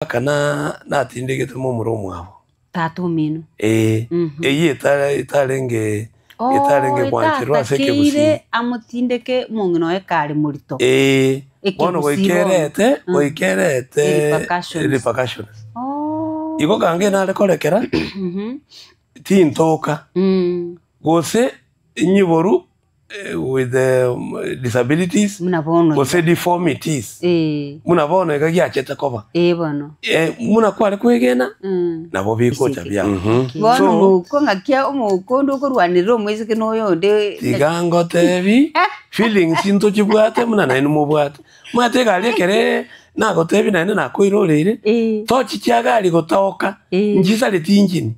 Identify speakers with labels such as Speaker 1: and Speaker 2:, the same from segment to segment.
Speaker 1: kana natindegete mu muromo abo
Speaker 2: tatu mino
Speaker 1: itarenge kwanchirwa seke
Speaker 2: busi amutindeke mungino ekali murito
Speaker 1: bono goikerete repercussions iko gange na rekorekera tintoka gose nyiboru with disabilities gose deformities munabona ikagiachete koba
Speaker 2: bono
Speaker 1: muna kwale kwegena nabo bikocha bya
Speaker 2: bono muko ngakia umukondo kurwanira omwezi kinoyo de
Speaker 1: tigango tebi feelings into chibwate muna na inu mubwate mwate galekere nago tebi na inu nakoirorere tochi chiagali gotoka njisa letinjini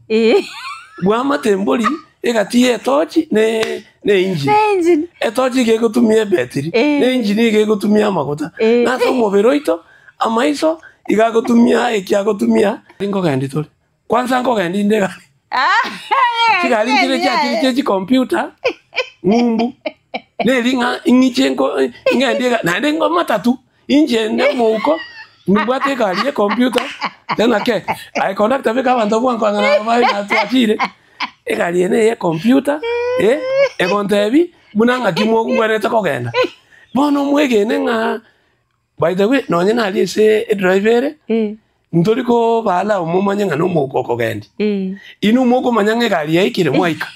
Speaker 1: bwama temboli egatiye tochi ne engine etochi ke gutumie battery ne engine ke gutumia maguta na so moberoito amaiso igagutumia ekiagutumia ingo gandi tole kwanza ngo gandi ndega kigali kile cha computer ngumbu ne linga ingichengo ingandega na ndengo matatu injende muko nibwate kali computer tena ke ai connect beka bantu bwanko ngana vai na tuachire egali ene computer egontebi bunanga kimogu ngwerete kogenda bono mwegene nga by the way no nyina ali se driver ntori ko bala umumanya ngano muko kogenda inu muko manyanga egali yaikire mwaika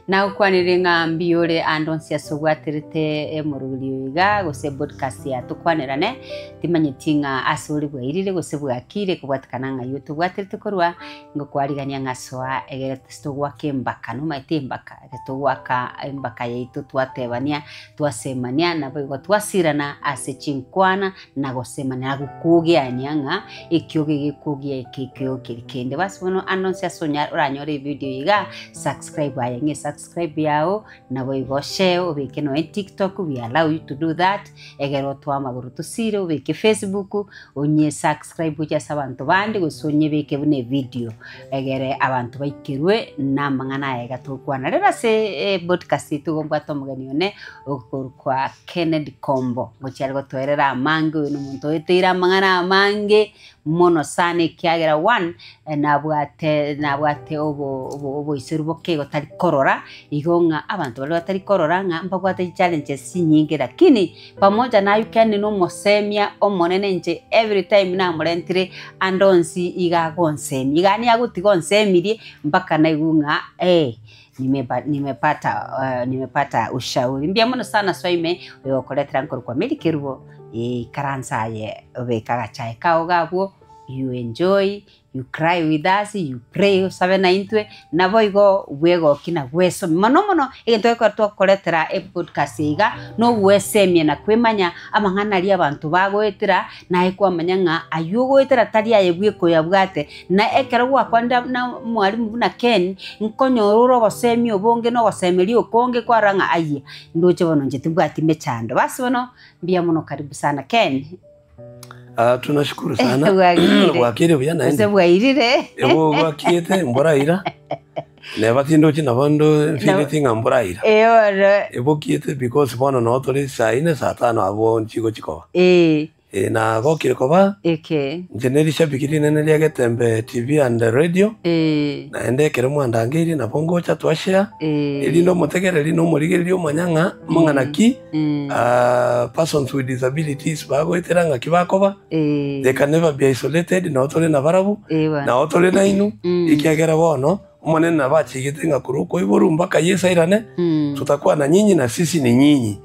Speaker 2: na ukwanire ngambi ore andonsia sogwatirite murugiri iga gose podcast ya tukwanirane timanyitinga asuri bwairire gose bwakire kubwatikana nga youtube bwatirite korwa ngo kwarigania ngasoa egeresto gwake mbaka no maite mbaka twaka mbaka yaitu twatebania twasemania na bwo twasirana ase chinkwana na gosemania gukugiania nga ikyoge gikugia ikikyo kirikende basibono andonsia sonya uranyore video iga subscribe ayenge subscribe yao na boigo share ubike no TikTok, we allow you to do that. Egero twa maguru tusire ubike Facebook onye subscribe uja sabantu bandi gusonye bike bune video egere abantu baikirwe na mangana ega tukwana rera se podcast tugomba tomugani one okurwa Kennedy Kombo ngocyargo twerera amange no muntu etira mangana amange mono sane kiagera one nabwate obo iseruboke gotari korora igonga abantu bali batari korora nga mbagwate challenges nyingi lakini pamoja na yukani no mosemia omonene nje every time na murentire andonsi igagonsemi igani agutigonsemiri mpaka na igunga nimepata ushauri mbia mono sana swaime weokoletera nkoro kwa melikerubo karansaye obekaga chai kao gabo you enjoy, you cry with us, you pray sabena intwe na boigo wego kina weso mono egento ko tokoletera podcast iga no wesemye na kwemanya amangana ali abantu bagwetera na ekwamanya nga ayugwetera tali ayebwe ko yabwate na ekero gwakwanda na mwalimu na Ken nkonyororo bosemye obonge no bosemeli okonge kwaranga aye ndoche bono nje tubwati mechando basi bono mbia muno karibu sana Ken.
Speaker 1: Tunashukuru sana wakire buya naende
Speaker 2: bwairire
Speaker 1: wakiete mboraira neba tindo china bondo filitinga mboraira kiete because bono no tole saine satano abo nchiko chikoba na gokire koba njeneri shabikiri nene liage tembe TV and radio na ende kere mwandangiri na bongo cha twashare elindo motegere lino morigeri omanyanga mangana ki persons with disabilities bago eteranga kibakoba they can never be isolated na otole na barabu na otole na inu ikiagera bono umone na bachigite ngakuru ko iboru mpaka yesairane tutakuwa na nyinyi na sisi ni nyinyi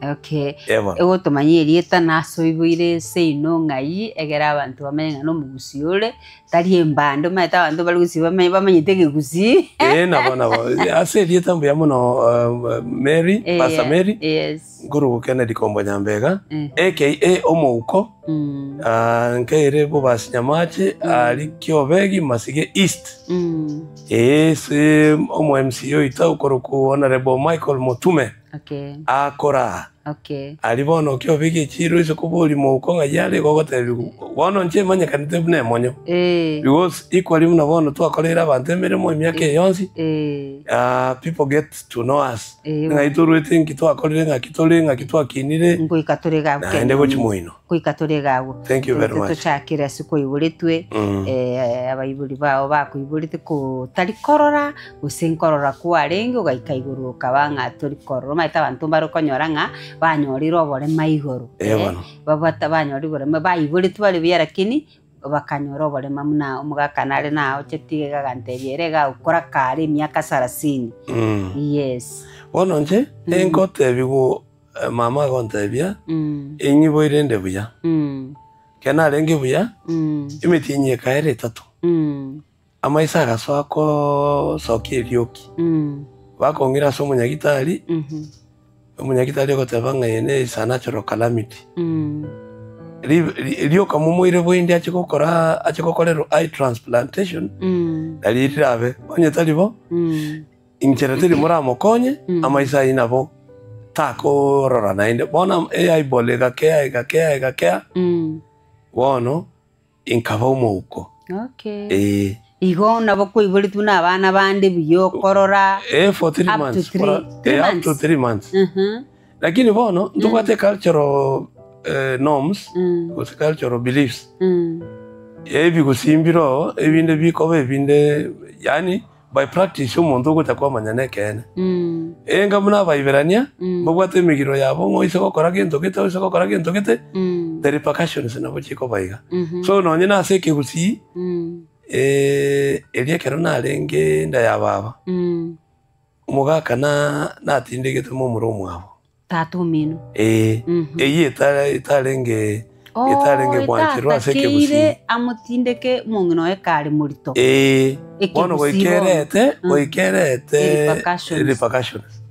Speaker 2: ego tomanyeri eta naso ibuire seino ngai egera abantu bamenga no mugusiole tali embando maita abantu balugusi bamanyitege gusi
Speaker 1: na bona ase dieta mbu yamuno Mary Pastor Mary Guru Kennedy Kombo Nyambega aka Omouko nkaire bo basinyamache ali Kiobegi Masige East omo MCO ita ukoro ku Honorable Michael Mutume akora
Speaker 2: Okay.
Speaker 1: Ali bono kyo bigi chiro iso kubuli mo ukonga yale gogotebi. Bono nche manya kanite bune monyo. Because equally muna bono twakolera abantu emirimo emyaka yonsi. People get to know us. Nga iturwete nkitwakolera nga kitole nga kitwakinire.
Speaker 2: Ngo ikatorega
Speaker 1: na ende gochi muino.
Speaker 2: Ko ikatorega go.
Speaker 1: Thank you very much.
Speaker 2: Tuchakira siko iburitwe abayiburi bao bakuiburite ko tarikorora usinkorora kuarenge ugaikaiguru kabanga turikorora maita abantu barokonyora nga banyorira obore maigoro. Babata banyorira obore bayiburite bari byarakini bakanyora obore mamuna umugakanale naho chetiga gantebierega ukora kare myaka 30. Yes.
Speaker 1: Bono nje enkote bigo mama gontebia enyibo irende buya. Kena renge buya imitinye kaere 3 amaisa gaswako soki ryoki bakongira so munyagitari umunyagitari gotebanga yene is a natural calamity ryoka mumuire bwindi achikokorero eye transplantation dalirabe onye talibo inchereteri muramo konye amaisa inabo tako rora nainde bona AI bolega kea wono inkava umuko.
Speaker 2: Okay. Igo nabo kuiburitu na abana bande biyo korora
Speaker 1: for 3 months. Up to 3 months. Lakini bono ntukwate cultural norms, cultural beliefs. Ebi gusimbiro ebinde bikobe ebinde yani by practice umuntu gutakuwa manyane kene. Enga muna bayiberania bogwate migiro yabo ngoise gokora kintu gite the repercussions nabo chiko bayiga. So nonye na seke gusi elie kero na renge nda ya baba. Umugaka na tindegete mu muromo abo.
Speaker 2: Tatu mino.
Speaker 1: Eye itarenge bwanchiro aseke gusi.
Speaker 2: Amutindeke mungino ekari murito.
Speaker 1: Bono goikerete repercussions.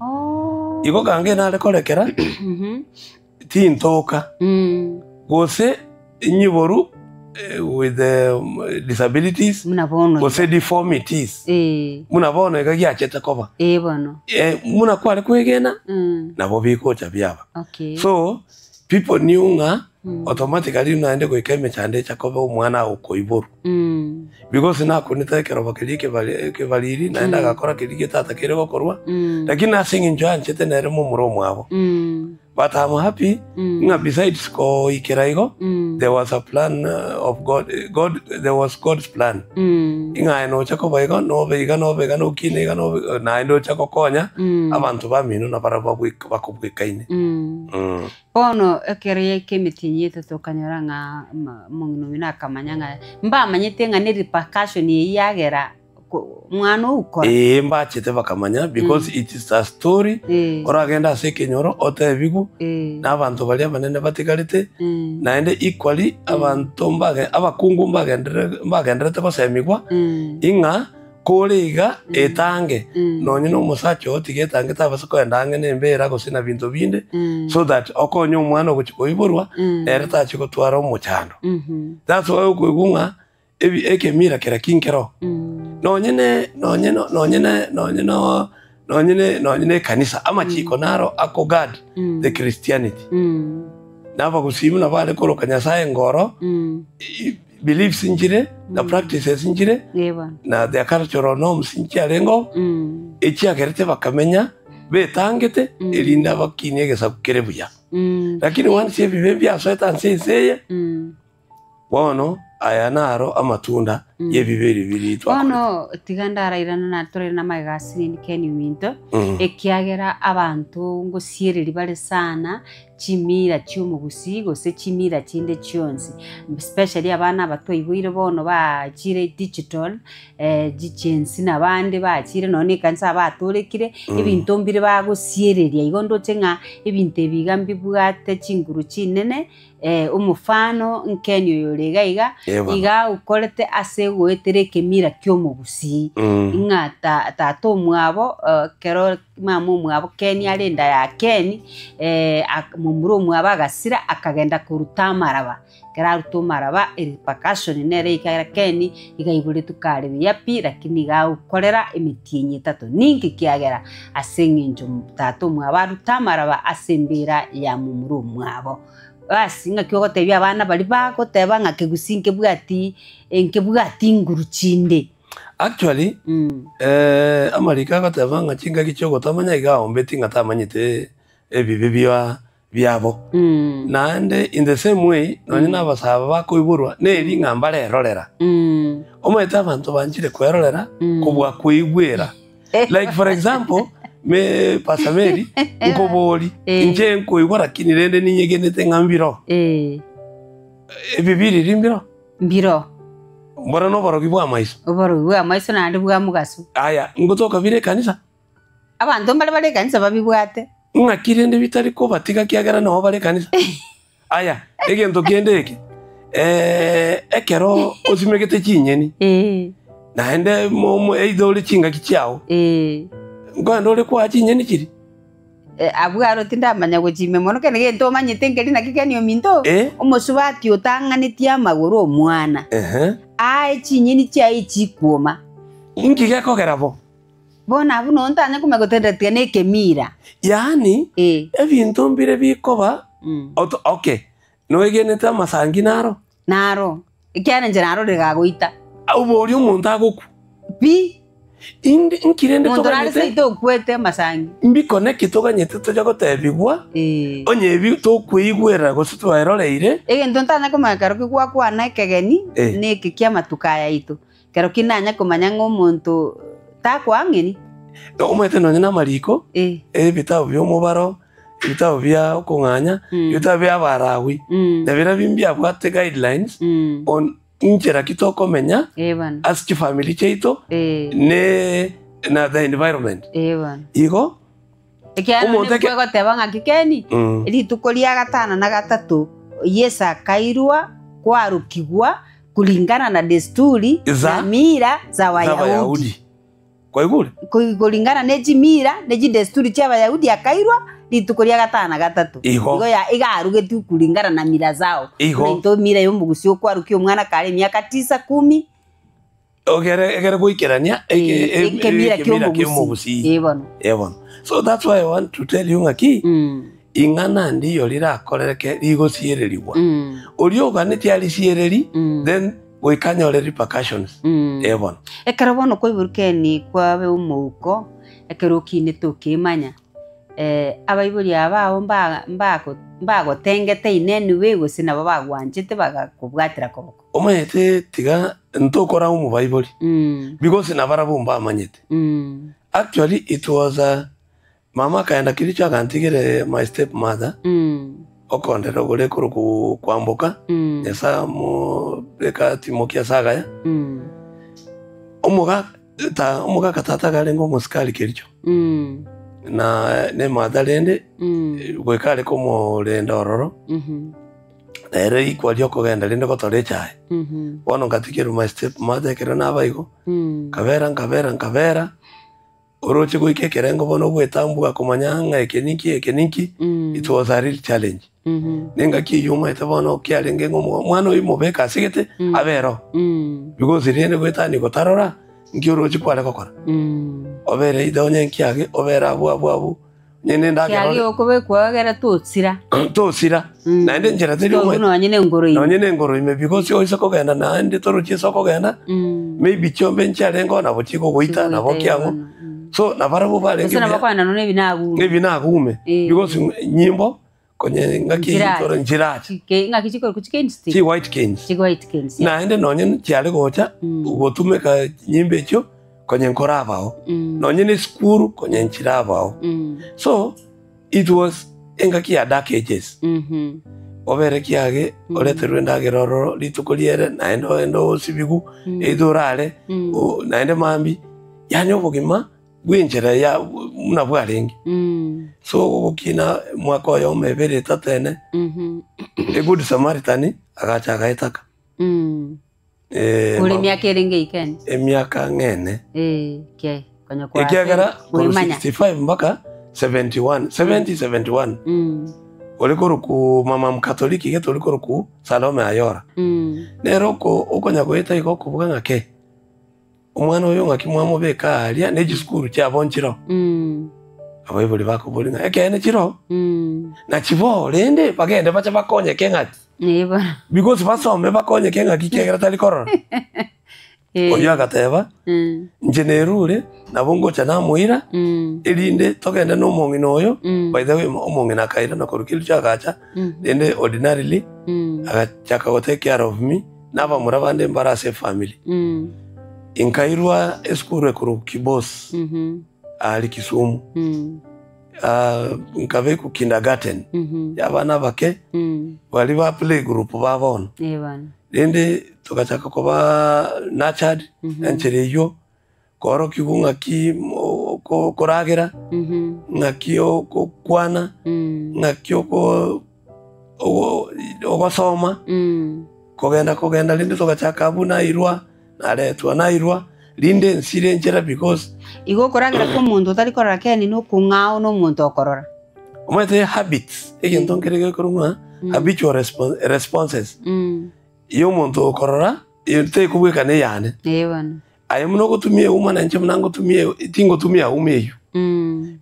Speaker 1: Igo gange na rekorekera tintoka gose nyiboru with disabilities gose deformities munabono igagyachete koba
Speaker 2: bono
Speaker 1: muna kwale kwegena nabo bikocha byaba. So people knew nga automatically naende goikeme chande chakoba umwana ukoiboru because na kunita kero bakirike valiri naenda gakora kirike tata kire gokorwa lakini nothing enjoy chete nere mu muromo abo. But I'm happy nga besides ko ikiraigo there was a plan of God there was God's plan inga eno chako baigo no vega no kine no na endo chako konya abantu bamino na para bakubwikaine.
Speaker 2: Bono ekere kemitinye tutokanyora nga mungino bina kamanyanga mba manyete nga ni repercussion yagera mwana ukora
Speaker 1: mba chete bakamanya because it is a story oragenda sekenyoro otebigu na abantu bali abanene batigarite naende equally abantu mbage abakungu mbagendrete basemigwa inga koliga etange nonye no musacho otigetange tabase kwendange nembera gosina bintu binde so that okonyo umwana ogukikoiborwa ereta chikotwara omuchando. That's why ukugunga ebi ekemira kera kinkero nonyene kanisa ama chiko naro ako God the Christianity naba gusimu na bale koroka nyasaye ngoro beliefs injire na practices injire na the cultural norms injire ngo echi agerete bakamenya betangete elinda bakinegesa kukerebuya lakini wansi bibe byasweta nseye bono ayanaro amatunda yebiberi biritwa
Speaker 2: bono tigandara irana na tore na magasi ni Ken Minto ekiagera abantu ngo siereri bale sana chimira cyumugusi gose chimira chinde cyonsi especially abana batoyibuire bono ba chire digital gicensi nabande ba chire none kansa batorekire ibintu mbire bago siereria igondo tenga ibinte bigambi bwate chinguru chinene umufano nkenyo yoregaiga iga ukorete ase goetere kemira kyo mubusi inga tato mwabo kero mamu mwabo Keni arenda ya Keni mumuro mwabo agasira akagenda kurutamaraba kera rutumaraba repercussion nere ikara Keni igaibure tukare yapi lakini ga ukorera emitinyi tato ninki kiagera asenginjo tato mwabo rutamaraba asembira ya mumuro mwabo basi ngakyo gotebya abana bali bakoteba ngakigusinke bwati nguruchinde
Speaker 1: actually amarika goteba ngachinga gicho gotamanya iga ombeti ngatamanyite ebibi byabo nande in the same way none nabasaba bakoiburwa neri ngambara erorera omweta abantu banjire kwerorera kubwa kuigwera like for example me pasameri nkobori nje nkoigwara kinirende ninyegenete ngambiro ebibiri rimbiro
Speaker 2: mbiro
Speaker 1: mbora no baro gibwa maiso
Speaker 2: na ndi bwa mugaso
Speaker 1: aya ngotoka bire kanisa
Speaker 2: abantu bale kanisa babibwate
Speaker 1: ngakirende bitari ko batiga kiagera no bale kanisa aya egento kiendeke ekero osimegete chinyeni naende momo eidole chinga kichao ngwanda uri kwa chinyeni kiri
Speaker 2: abwaro tindamanya guchime mono kene gento manyite ngeri nakikenio minto omosubati otanganitie amaguru omwana chinyeni chai chikuoma
Speaker 1: ingige kogerabo
Speaker 2: bona abuno ntanya kumegotendetie nekemira
Speaker 1: yani ebintu mbire bikoba okay no egenete amasangi naro ikyana nje naro rigagoita ubori umuntu agoku
Speaker 2: bi
Speaker 1: inkirende
Speaker 2: toganyete ito kwete masangi
Speaker 1: mbikone kitoganyete toja gotebigwa onyebi to kwigwera gositwa eroreire
Speaker 2: egento ntanya kumakaro kigwa kwana ekegeni neki kia matukaya ito kero kinanya kumanya ng'omuntu takwang'eni
Speaker 1: omwete nonye na mariko ebitabo by'omubaro ibitabo bya okung'anya ibitabo bya barawi nabira bimbya bwate guidelines on inchera kitokomenya as ki family cheito ne na the environment igo
Speaker 2: umuntu kwegoteba ng'akikeni rituko ria gatana na gatatu yesa kairwa kwarukigwa kulingana na desturi za mira za Wayahudi
Speaker 1: kwa igure
Speaker 2: kulingana neji mira neji desturi cha Wayahudi akairwa rituko ria gatana na gatatu igo ya igarugetu kulingana na mira zao nto mira yo mugusio kwaruki omwana kare miaka 9 10
Speaker 1: ogere goikerania
Speaker 2: mira kyo mugusi
Speaker 1: ebon so that's why I want to tell you ngaki ingana ndiyo rirakorereke rigosiereriwa urioga netiari siereri then goikanyore repercussions ebon
Speaker 2: ekarabono koiburukeni kwabe umuko ekerukine tukimanya abaiburi abao mbagotengete ineni wego sina babagwanjete bagakubwatira koboko
Speaker 1: omwete tiga ntokora mu Bible because nabarabumba amanyete actually it was mama kaenda kilicho akantigire my stepmother okondero gore kuru kwambuka esa mu reka timokia sagaya omuga katata gale ngo muskali kilicho na ne madalende gwekale ko mu renda ororo ere ikwalio kogenda linde gotore chai wono ngatikira my stepmother kera nabaigo kabera oroche goike kerengo bono gwetambua kumanyanga ekeniki it was a real challenge nenga kiyuma etabono kyalenge ngo mwana uyu mubeka sigete abero because irene gwetani gotarora ngioroche kwale kokora obere idonye nkiage obera abu nyene ndagero
Speaker 2: kyage okobe kwagera tutsira
Speaker 1: nande njera teri
Speaker 2: omwe no nyene
Speaker 1: ngoro ime because oisa kogenda nande toroche sokogenda maybe chombe ncharengo na bochiko goita na bokiango so nabarabu bale
Speaker 2: ngina bakwana none
Speaker 1: binagume because nyimbo konye ngaki toro njirachi
Speaker 2: ngakichiko kuchikensti
Speaker 1: chi white canes nande nonye chiale gocha ugotumeka nyimbe cho konye nkorabao nonye ne skuru konye nchirabao so it was engaki ya dark ages obere kiage oleterwe ndageroro litukoliere naendo sibigu edorale naende mambi yanyo bogima gwinjira ya muna bwarengi so ukina mwako yo mebere tatene a good Samaritan agacha gaitaka
Speaker 2: Uli miaka eringe ikeni?
Speaker 1: Miaka ngene.
Speaker 2: Ke. Kwenye kwa
Speaker 1: Ikiagara 65 mpaka 71. 70-71. Olikoro ku mama mkatoliki geto olikoro ku Salome Ayora. Nero ko okonya kweta iko kuvuga ngake. Umwana oyo ngakimwamo beka alia neji school kya bonchiro. Abayibuli bako bulinga ekene chiro. Na chivo lende bagende bacha bakonye kengati.
Speaker 2: Niba.
Speaker 1: Because basome bakonye kengati kegera tali korora. Oyo agateba. Njenerure nabongo cha namuira. Elinde togenda no mongino oyo. By the way omongi nakaira na korukilu chagacha. Lende ordinarily agachaka go take care of me. Naba murabande embarrass family. Inkairwa eskuru ekuru kibos. Ali Kisumu. Nkave ku kindergarten. Yabana bake. Wali ba play group babona. Lende tukachaka kuba nurtured. Enchere yo. Koro kigunga ki koragera. Ngaki ko kwana. Ngaki ko soma. Kogenda lende tukachaka abuna irwa. Naretwa na irwa. Linde nsire njera because
Speaker 2: igo koragira ko muntu utari korora keni no kungao no muntu okorora
Speaker 1: omete habits egento nkerege korunga habitual responses iyo muntu okorora yete kubweka ne yane
Speaker 2: ebana
Speaker 1: ayo muno gutumie umana nje munango tumie tingo tumia umeyo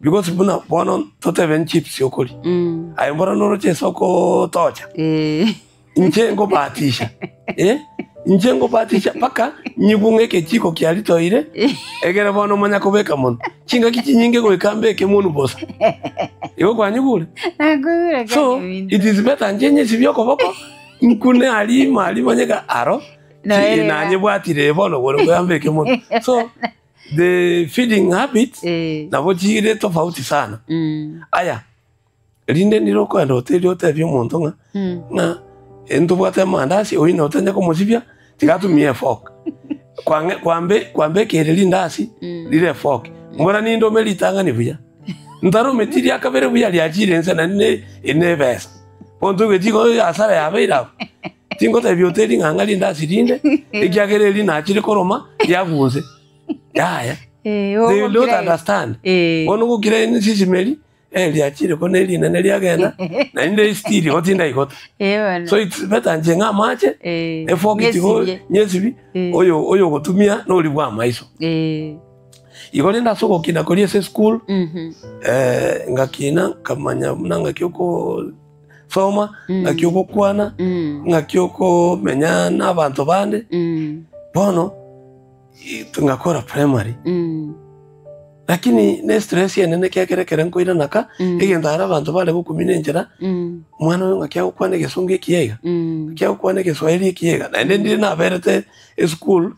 Speaker 1: because buna bono toteven chips yokuri ayo mbora no roche soko tocha nje ngo batisha Njengo batisha paka nyibungeke chiko kyalitoire egera bono manya kubeka muno chinga kichi nyinge go ikambeke munu bosa iko kwa nyugule so it is better njenye sibyoko boko nkune ali manyega aro na nyebwatire bono gore kuyambeke muno so the feeding habit na bojire tofauti sana aya linde ndiro kwa hoteli otevyo muntu nga endo bwate mandasi oina otanya komosibya tikatumie fork kwambe kereli ndasi lile fork ngora nindo melitanga nibuya ndaro metiri akabere buya lyachire nsana ne besa ponto gejiko asara yabeira tingo tebyo hoteli ngangali ndasi linde ikyagereli na chire koroma yavuze yaya they don't understand ono kukire ni sisimeli liachire ko neli na neli agenda na inde stili otinda ikota so it's better njenga mache efokiti ho nyezibi oyo gotumia no libwa maiso igole nda soko kina kolie se school ngakina kamanya nanga kyoko soma ngakyoko kwana ngakyoko menyana abantu bande bono tungakora primary lakini ne stress yene ne kyekerekere nkoira naka egenda abantu bale gukumine njera mwana we ngakya ukwane gesonge kiyega kya ukwane geswahili kiyega na ndi na berete school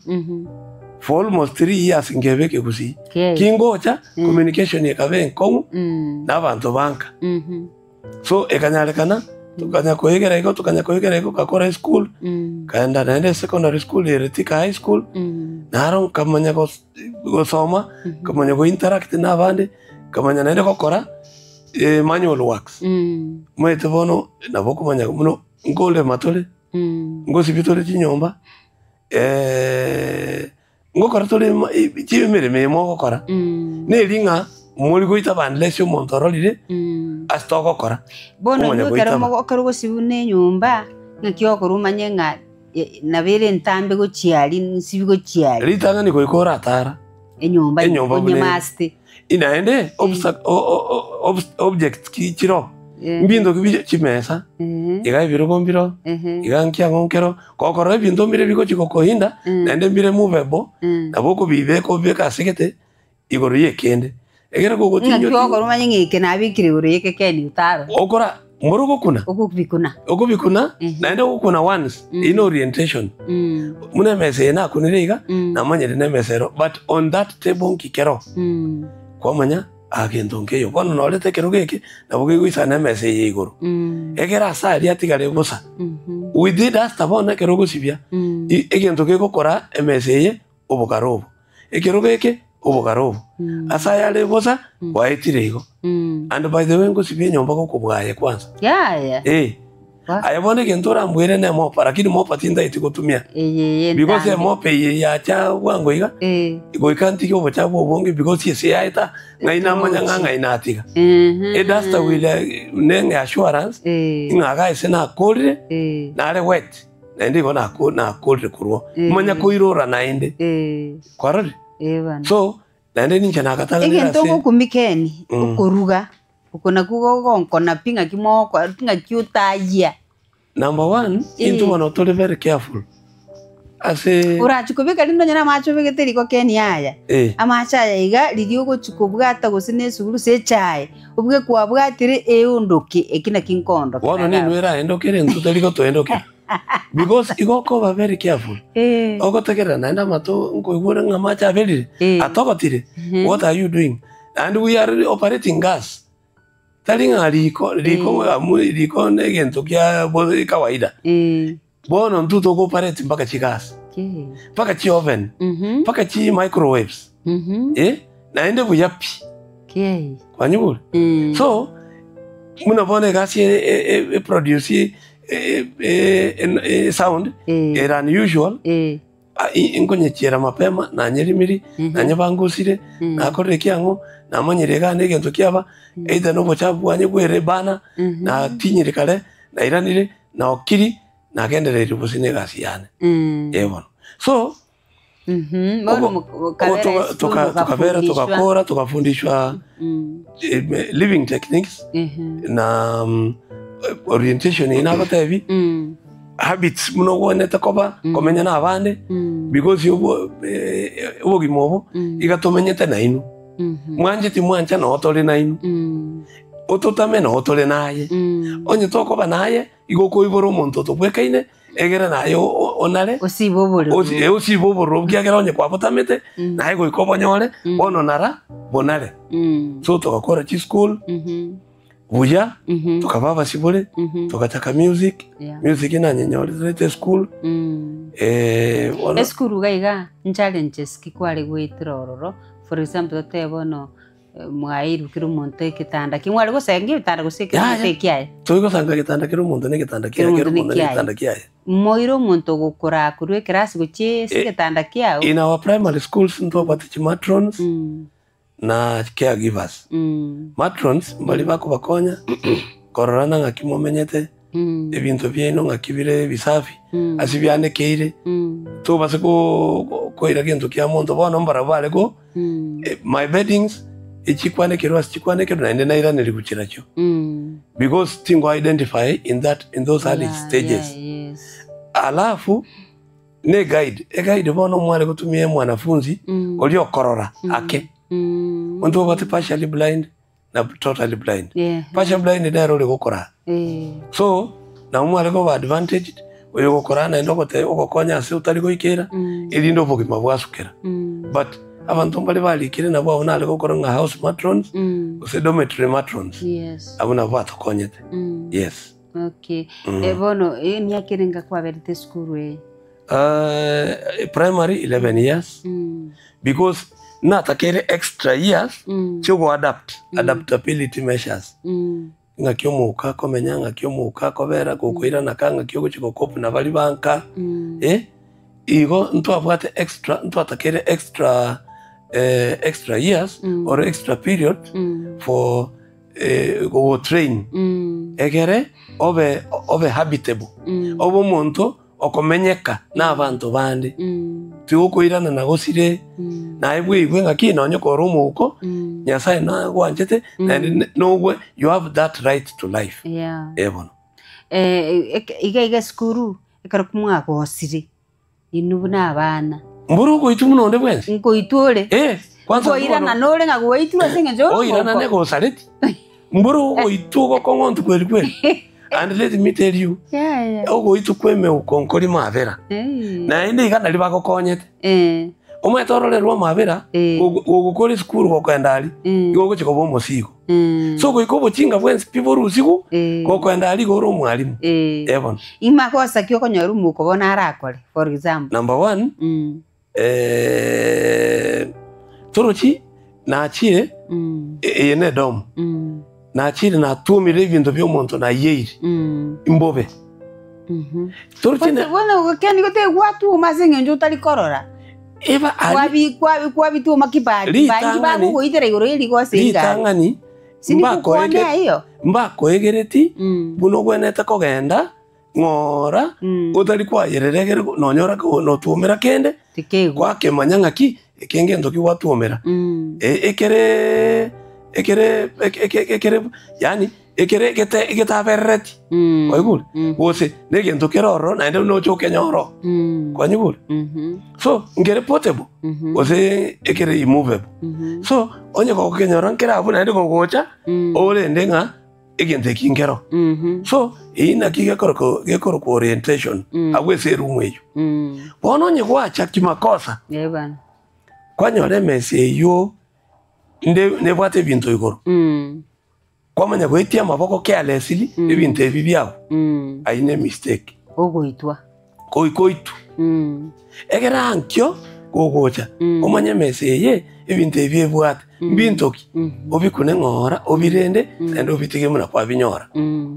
Speaker 1: for almost 3 years ngebeke kusi kingocha communication yekabe nkongu na abantu banka so ekanyalekana tukanya koyegera iko kakora school kaenda na secondary school eretika high school naro kamanya go soma kamanya go interact na bande kamanya na kokora manual works mwete bono na bokumanya muno ngole matole ngosi bitole chinyomba ngokora tole chimere memo kokora ne linga muri goita bandlesio montorolire astoko kora
Speaker 2: bono ngokera mo okarugo sibune nyumba ngakyo korumanye nga nabere ntambe go chiali sibigo chiali
Speaker 1: ritanga ni koikora atara
Speaker 2: enyumba onye maste
Speaker 1: inaende object kichiro mbindo kibije chimesa iga biro bombiro iga nkya ngonkero kokoro bindo mbire biko chikokohinda nende mbire movebo naboko bibe ko beka segete igoro yekende egera gogo tinyo
Speaker 2: ngako rumanye ngike nabikire ureke keni utaro
Speaker 1: okora murugo kuna okubikuna naende gukuna once in orientation muna mese na kuniriga na manyere na mesero but on that table nkikero kwa manya agendo nkeyo bono norete kero geke nabuge guisana mese yigoro egera sari atigare gusa we did ask abona kero gusibya egento geko kora mese ye obugarobo ekero geke obugarobo asaya lebosa waitire igo and by the way ngosibye nyomba ko kubwaye kwanza ayabone kentora mbwere ne mopa lakini mopa tinda itikutumia because mope ya cha wango iga go ikanti go cha bonge because yesi yaita ngaina manya ngaina atiga edasta wila nenge assurance ngaga isena kolre na ale wet na ndi gona na kolre kurwo manya koirora na inde kwarore so na ndi ninja nakatanga
Speaker 2: ngira se ngento kumikeni ukuruga ukona kugonko na pinga kimoko pinga kiutaya.
Speaker 1: Number one, into one to very careful. Ase
Speaker 2: urachukubika lindo nyana macho begeteri ko Kenya aya amacha iga ligiyo go chukubwata gusine suguru se chai ubwe kwa bwatire eundoki ekina kinkondo
Speaker 1: wono ni nwera endokere ntutari ko to endoke because igoko ba very careful ogotegera naenda mato ngoigura ngamacha belire atogotire what are you doing and we are operating gas talinga liko negento kya bozi kawaida bono ntuto ko pareti mpaka chigas mpaka chi oven mpaka chi microwaves naende buyapi kwa nyubula so muna bone gasi produce sound era unusual ingonye chera mapema na nyerimiri na nyabangusire na korre kyango na manyerega negento kyaba either no bochabu anye gwere bana na tinyire kale na iranire na okiri na kendere ribusine gasi yane yebona so tukavera tukakora tukafundishwa living techniques na orientation inabata hivi habits muno wone takoba komenya na abande because ubo gimobo igatomenyete na inu mwanje ti mwanja no otore na inu ototame no otore naye onye tokoba naye igoko iboro muntu tobwekaine egera nayo onare osiboboro byagera onye kwa botamete naye go ikobonyore bono nara bonare so tukakora chi school buya tukababa sibole tukataka music na nyenyorete school
Speaker 2: school gaiga challenges kikwale gwitirororo for example tebono mwairu kiru monte kitanda kimwale gosengi bitanda gusikira tekiaye
Speaker 1: toigo sanga kitanda kiru monte ne kitanda kiaye
Speaker 2: moiro monto gukora kurwe class guchi sikitanda kiaye
Speaker 1: in our primary schools ndo batichi matrons na caregivers matrons mbali bako bakonya kororana ngakimomenyete ebintu byeno ngakibire bisafi asibyane keire to base ko ira gento kya monto bono mbarabale go my beddings ichikwane kero na ende naira nili kuchiracho because tingo identify in those early stages alafu ne guide bono mwale kutumie mwanafunzi olio korora ake Unto bati partially blind na totally blind. Partially blind ndaro le gukora. So na umwale go advantage oyo gukora na ndogote ugokonya ase utari go ikera ilindo bogima bwasukera. But abantu mbali balikire nabo abona le gukora nga house matrons ose dormitory matrons. Abona bato konyete. Yes.
Speaker 2: Okay. Bono ni akirenga kwa verite school we.
Speaker 1: Primary 11 years. Because na takere extra years chugo adaptability measures ngakyomuka komenya ngakyomuka kobera gokwira nakanga kyogo chikokopu na bali banka igo ntwabwate extra ntwatakere extra years or extra period for go train egere obe habitable obo muntu okomenyeka na abantu bandi tukoirana na gosire na ibwe ngakina onye koromo uko nyasaye na gwanjete and no you have that right to life ebono iga skuru ekarakumwa gosire inubuna abana mburu ko itu munonde bwense
Speaker 2: ngo itore
Speaker 1: kwanza
Speaker 2: irana nore ngago itu asengejo
Speaker 1: irana ne gosareti mburu ko itu ko kongontu kweli and let me tell you ogo itu kweme ukonkori mavera na inde igana libako konyete omwe tororerwa mavera ugukora school ko kwendali igogo chikobo musigo so ko ikobo chinga bwense people usiku ko kwendali go ro mwalimu ebon
Speaker 2: imakosa kyo konyoru muko bona arakore for example
Speaker 1: number 1 torochi na achie ene dom na chiri na tumire ibintu byo muntu na yeiri imbobe
Speaker 2: torchine bona ukeni gote watu umazinge njo tali korora
Speaker 1: eba
Speaker 2: ali kwa bitu makibali bangi goitera igoro iri go singa
Speaker 1: litangani mbako egereti buno gweneta kogenda ngora utari kwa yereregere nonyora ko no tumira kende kwa kemanyanga ki ekenge ndoki watumira ekere yani ekere geta berreti oigul wose negento keroro na ndo no choke nyoro kwanyugul so ngere portable wose ekere immovable so onye ko kenyoro nkera abu na ndo gocha ole ndenga egente kingero so ina gekoro ko orientation agwese rumweyo bono nye kwacha kimakosa
Speaker 2: bana
Speaker 1: kwanyore mesi yo ne bwate bintu igoro kwamanya gwetia maboko carelessly ebintu ebi byao aine mistake
Speaker 2: ogoitwa
Speaker 1: koitu egera ankyo gogocha omanye mesi ye ebintu ebi ebwate bintoki obikune ngora obirende ende obitige muna kwa binyora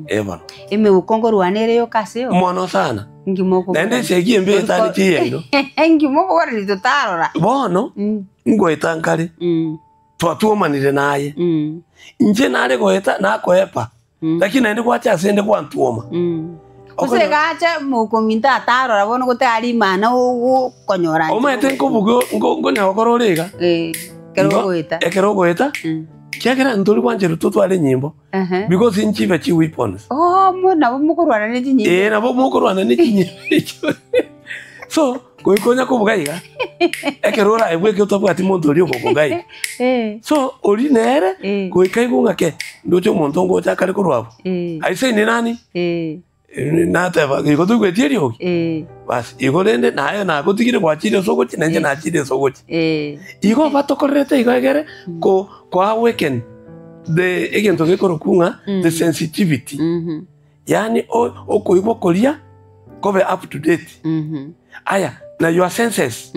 Speaker 1: ebano
Speaker 2: ime ukongorwanere yo kaseo
Speaker 1: mono sana
Speaker 2: ngimoko
Speaker 1: nende segi mbe tani chiyendo
Speaker 2: ngimoko wari tutarora
Speaker 1: bono ngoita nkali twatuomanire naye nje nare goeta nakoepa lakini naende kwacha sende kwa ntuoma
Speaker 2: ose gacha mukominta atarora bono gote ari mana konyora
Speaker 1: omete nkobugo ngonya okororega ekero goeta kiagera ndori kwanje rututware nyimbo because inchive chi weapons
Speaker 2: mona mukorwana ne chinyimbo
Speaker 1: nabo mukorwana ne chinyimbo so koikonya kubugaiga ekerora ebweke utobwati muntu uri okugai so uri nere koikaigunga ke ndocho muntu ngo chakare kurwabo aise ni nani nataba ikotu kwetierio bas igorende nayo nagotigire kwachire sogochi nanje nachire sogochi igo batokorete igagere ko awaken the egento gekorokunga the sensitivity yani okoibo kolia kobe up to date aya na your senses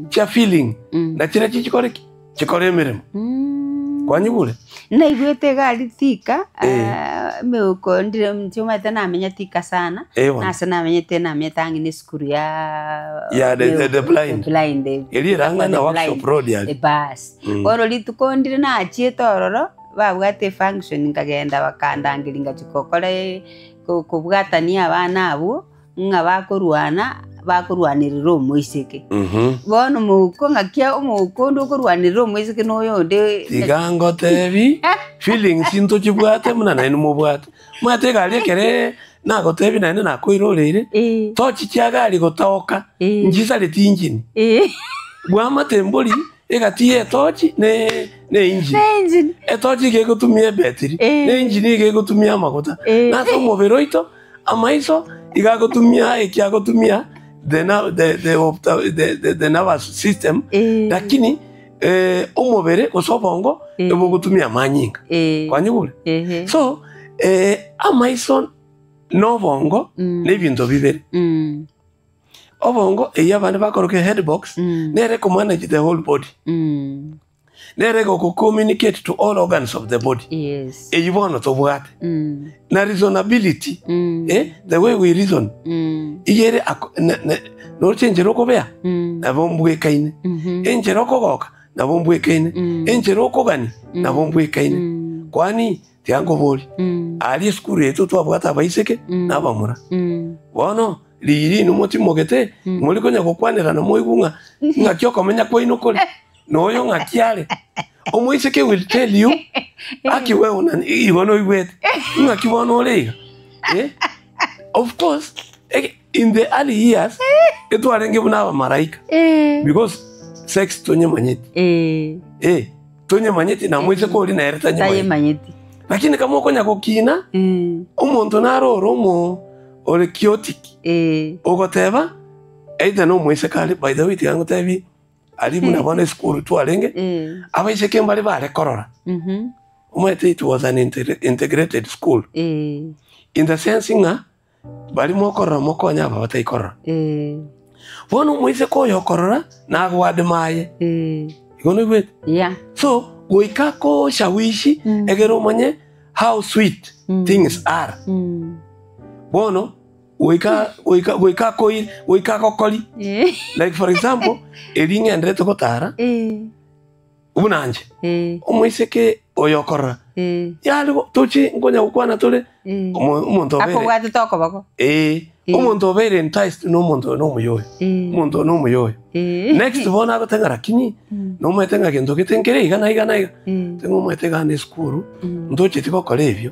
Speaker 1: cha feeling na chira chikore mirimo kwanyugule
Speaker 2: na igwete gali thika meuko ndire mtuma tena amenya thika sana na sana amenya tena metangi ni skuru ya
Speaker 1: the blind ili ranga na workshop road ya
Speaker 2: bas oro litukondire na achie tororo babwate function ngagenda bakandangiringa chikokole kubwatania abana abo nga bakurwanirira omwiseke bono muko ngakia omuko ndo kurwanirira omwiseke noyo nde
Speaker 1: tigango tebi feelings into chibwate muna na mubwate mwate gali kere nago tebi na nakoirorere tochi chiagali gotaoka njisa leti engine bwama temboli egatie tochi ne engine tochi ke gutumia battery ne engine ke gutumia maguta na so moberoito amaiso igagotumia ekiagotumia the nervous system lakini omobere kosobongo ebogutumia manyinga kwanyugule so amaiso no bongo nebintu bibere obongo eyabane bakoroke headbox nere ko manage the whole body nere ko communicate to all organs of the body eyibono to bwate na reasonability the way we reason iyere no change roko bea na bombwe kaine enje roko goka na bombwe kaine enje roko gani na bombwe kaine kwani tiango boli ali skuru yetu twabwata baiseke na bamura bono liri numoti mogete muri konya kokwanira na moigunga ngakyo komenya kwa inokole noyo ngakiale omoiseke will tell you aki we una igono igwet ngakibono olega of course in the early years eto arenge buna maraika because sex tonye manyeti tonye manyeti na moise ko ri na erta
Speaker 2: manyeti
Speaker 1: lakini kama ukonya kokina omuntu naroro mo ole chaotic ogoteba either no moise kali by the way tiango tebi ali muna bone school tu alenge abaise kembali bare korora umete it was an integrated school in the sense nga bali mokorora mokonya baba taikorora bono moise ko yokorora na gwadmaye igono gwet so goika ko shawishi egero manye how sweet things are. Bono, wika kokoli. Like for example, elinga ndreto kotara. Unanje. Omoiseke oyokora. Yali tochi ngonya ukwana tole. Umuntu obere.
Speaker 2: Ako watu toko bako.
Speaker 1: Umuntu obere enticed no muntu no muyoyo. Umuntu no muyoyo. Next bona agotenga rakini no mwetenga kento kitenkere igana. Tengo mwetenga ne skuru. Ndoche tiko kolevyo.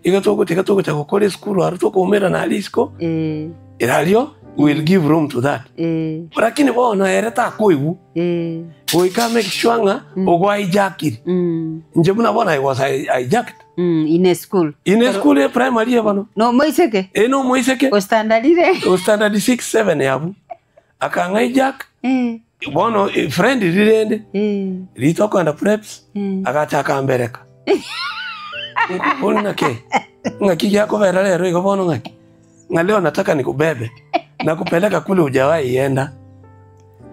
Speaker 1: Igatoko cha kokole skuru arutoko umera na alisco. Iralio will give room to that. Lakini bona ereta koigu. Oika make sure nga ogwa hijacked. Nje muna bona I was hijacked.
Speaker 2: In a school.
Speaker 1: In a school primary bano.
Speaker 2: No moiseke.
Speaker 1: No moiseke.
Speaker 2: O standardire.
Speaker 1: O standard 6 7 yabu. Akanga hijack. Bono friend rirende. Litoko and preps. Agacha kambereka. Ngona ke. Ngaki yako vera lero iko bono ngaki. Ngaleo nataka nikubebe. Nakupeleka kule hujawahi enda.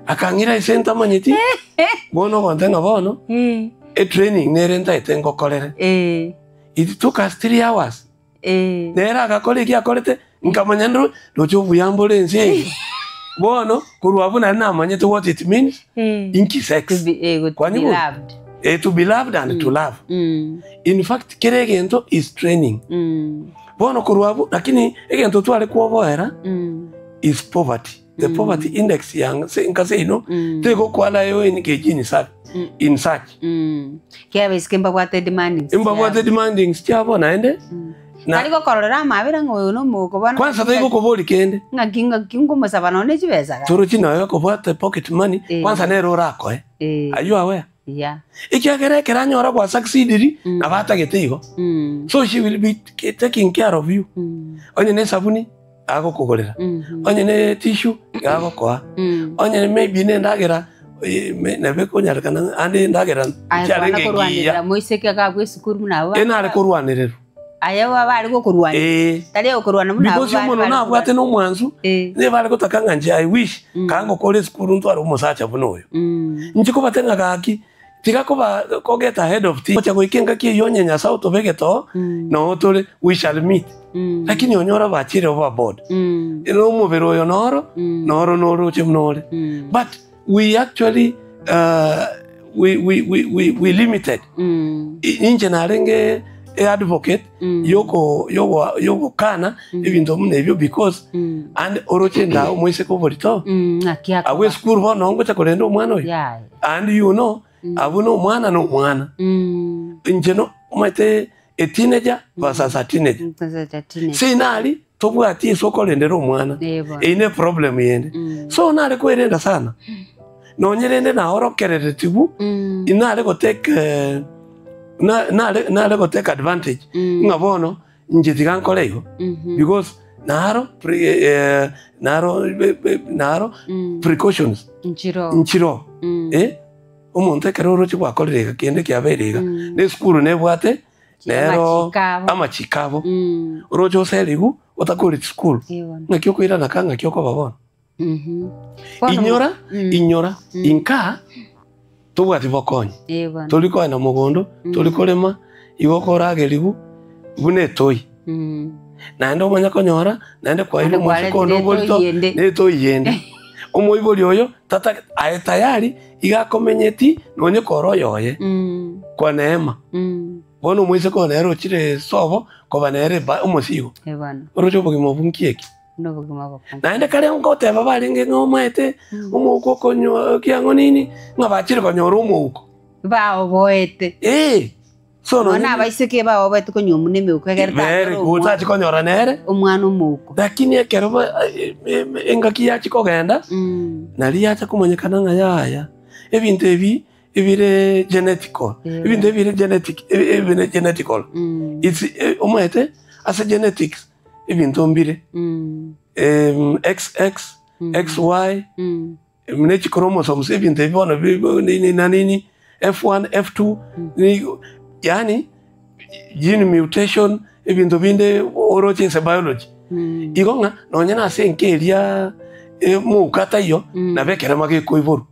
Speaker 1: Akangira isenta manyeti. Bono kontenga bono. Training nerenta itengo kolere. It took us 3 hours. Nera akakole kia kolete nkamanyandro locho buyambole nse. Bono kuruabuna na manyeti what it means. Inki sex.
Speaker 2: To be loved.
Speaker 1: To be loved and to love. In fact kiregento is training. Bono kuruabu lakini egento twale kuoboera is poverty. The poverty index yang nkase ino tego kwala yo in search.
Speaker 2: Kia iskemba wate demandings.
Speaker 1: Imba wate demandings chabo naende.
Speaker 2: Aliko korora mabira ngoyo no muko bana.
Speaker 1: Kwanza tego koboli kende.
Speaker 2: Ngakingo masabano ne chibeza.
Speaker 1: Toro chino yo kobwate pocket money kwanza nero rako Are you aware?
Speaker 2: Yeah.
Speaker 1: Ikiagere keranyora kwa succeediri na bata getego. So she will be taking care of you. Onye ne sabuni ago kugorera. Onye ne tissue ago kwa. Onye ne maybe ne ndagera nebe konyarikana ande ndagera
Speaker 2: cyarenge ngiya. Moiseke akagwe sukuru nawe.
Speaker 1: Enare kurwanirero.
Speaker 2: Ayawa bari go kurwanira. Tari go kurwana muna.
Speaker 1: Because umuntu nabwate no mwanzu ne bari gutakanga nje I wish kango kole sukuru ntwara umusacha bunoyo. Njiko batenga gaki tikakuba kogeta ahead of team cha kuikenga ki yonyenya sauto vegeto no tole we shall meet. Lakini onyora bachire overboard. Ino mubero yo noro chimnore. But we actually we limited. Inje narenge advocate yoko kana ibintu munebyo because and oroche ndawo moise ko borito awe school bono ngo chakolendo umwana oyo and you know abuno umwana no umwana inje no umate a teenager versus a teenager sinali tobwati isoko lendero umwana ine problem yende so nale kwerenda sana nonyerende na orokerere tibu inale go take nale go take advantage ngabono nje tigankolego because naro precautions nchiro umuntu ekeroro chibwa kolera kende kyaberega ne school ne bwate nero amachikabo rojo seligu otakuri school ngakyo kwira nakanga kyoko babona inyora inka tubwati bokonye toliko na mugondo tolikolema igokora gerigu bune toy naende omanya konyora naende kwa ile mwashikondo bolito ne toyende omoiboli oyo tata tayari igakomenyeti nonye koroyoye kwa neema bono mwise ko nero chire sobo ko banere ba umosigo orojo bogimo bunkieki naende kale ngote babalinge ngomete umuko konyo kyango nini ngabachire konyora umuko
Speaker 2: baoboete
Speaker 1: so no
Speaker 2: na baiseke baoboete konyo muneme ukwegerta
Speaker 1: very good ati konyora nere
Speaker 2: umwana umuko
Speaker 1: lakini ekero engaki yachi kogenda nali yacha kumanyekana ngayaya ebintu ebi ibire genetical ibintu ibire genetical it's umete as genetics ibintu mbire XX XY mnechi chromosomes ibintu ebona nini F1 F2 yani gene mutation ibintu binde oroche biology igonga nonyana senkeria mu kata yo na bekera mage koiburu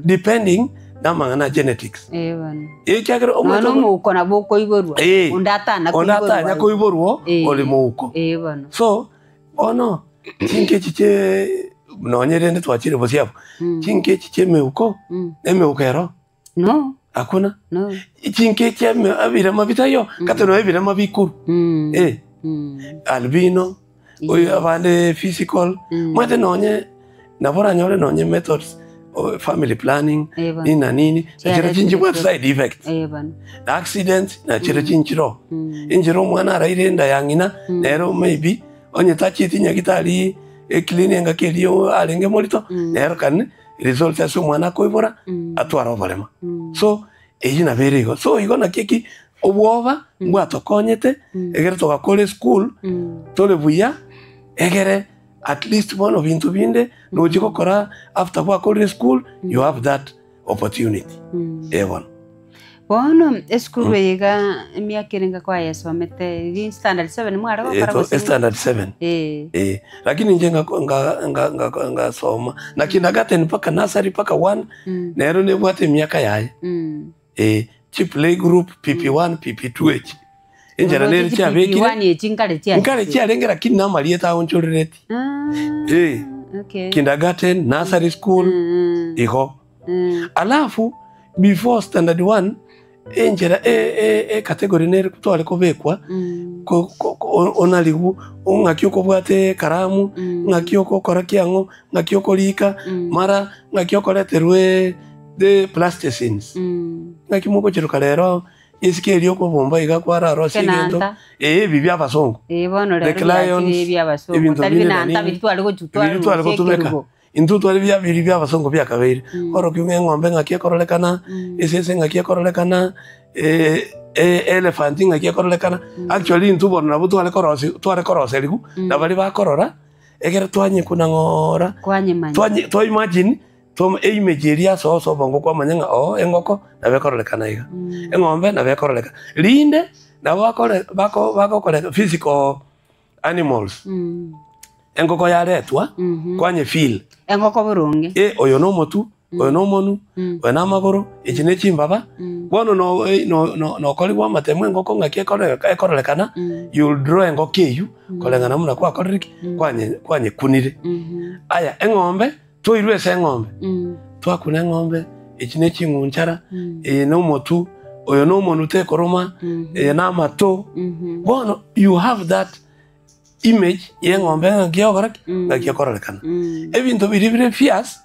Speaker 1: depending namangana genetics
Speaker 2: bana
Speaker 1: ikyagera
Speaker 2: omwana muko na boko iborwa ondatana
Speaker 1: kuiborwa oli muko
Speaker 2: bana
Speaker 1: so ono chinkechi che nonyerende twachire bosiapo chinkechi che meuko emeuko
Speaker 2: no
Speaker 1: hakuna no chinkechi abira mabita yo katero abira mabikuru albino oyo abande physical mwete nonye nabora nyore nonye methods family planning nini chira chinji what side effects accident na chira chinjiro injiro mwana arairenda yangina nero maybe onye tachiti nyagitari clinic ngakeliyo alenge molito nero kan result asu mwana koibora atwara obarema so ejina berigo so igona kiki obwoba mbwatokonyete egere togakore school tole buya egere at least one of into binde no jikokora after wakore school you have that opportunity ewan
Speaker 2: bono school yega miakirenga kwa Yesu amete standard 7 mwara kwa
Speaker 1: standard 7 lakini njenga nga soma na kindergarten paka nursery paka 1 nero ne bwate miaka yaye play group PP1 PP2 injera nere cha bekire ngale cha lengera kinna malieta onchorereti
Speaker 2: okay
Speaker 1: kindergarten nursery school iho alafu before standard 1 injera category nere kutwale kobekwa onaligu ngakyoko bwate karamu ngakyoko korakiango ngakyoko lika mara ngakyoko leterwe the plasticines ngakimoko chiruka lero isikeli yoko bomba igakwara rosigento bibya basongo
Speaker 2: bono lero bibya basongo talibinanta bitwale go
Speaker 1: tumeka intutu ali bibya basongo bya kabiri oro kyunge ngombe ngakie korolekana isese ngakie korolekana elephant ngakie korolekana actually intubo na butu ale korose ligu na bali bakorora egere twanye kuna ngora twanye imagine tom image area so bongo kwa manyanga engoko na bekorolekana iga engombe na bekoroleka linde na bako physical animals engoko yaretwa kwanye feel
Speaker 2: engoko burungi
Speaker 1: oyo no motu oyo no monu wena magoro ikine chimbaba bono no kolibwa matemu engoko ngakie korolekana you'll draw engoko eyu kolengana muna kwa koriki kwanye kunire aya engombe toirwe sengombe twakuna ngombe ikine chingunchara no motu oyo no monu te koroma na mato bono you have that image yengombe ngiogorak ngakiokorelekana ebintu biribire fias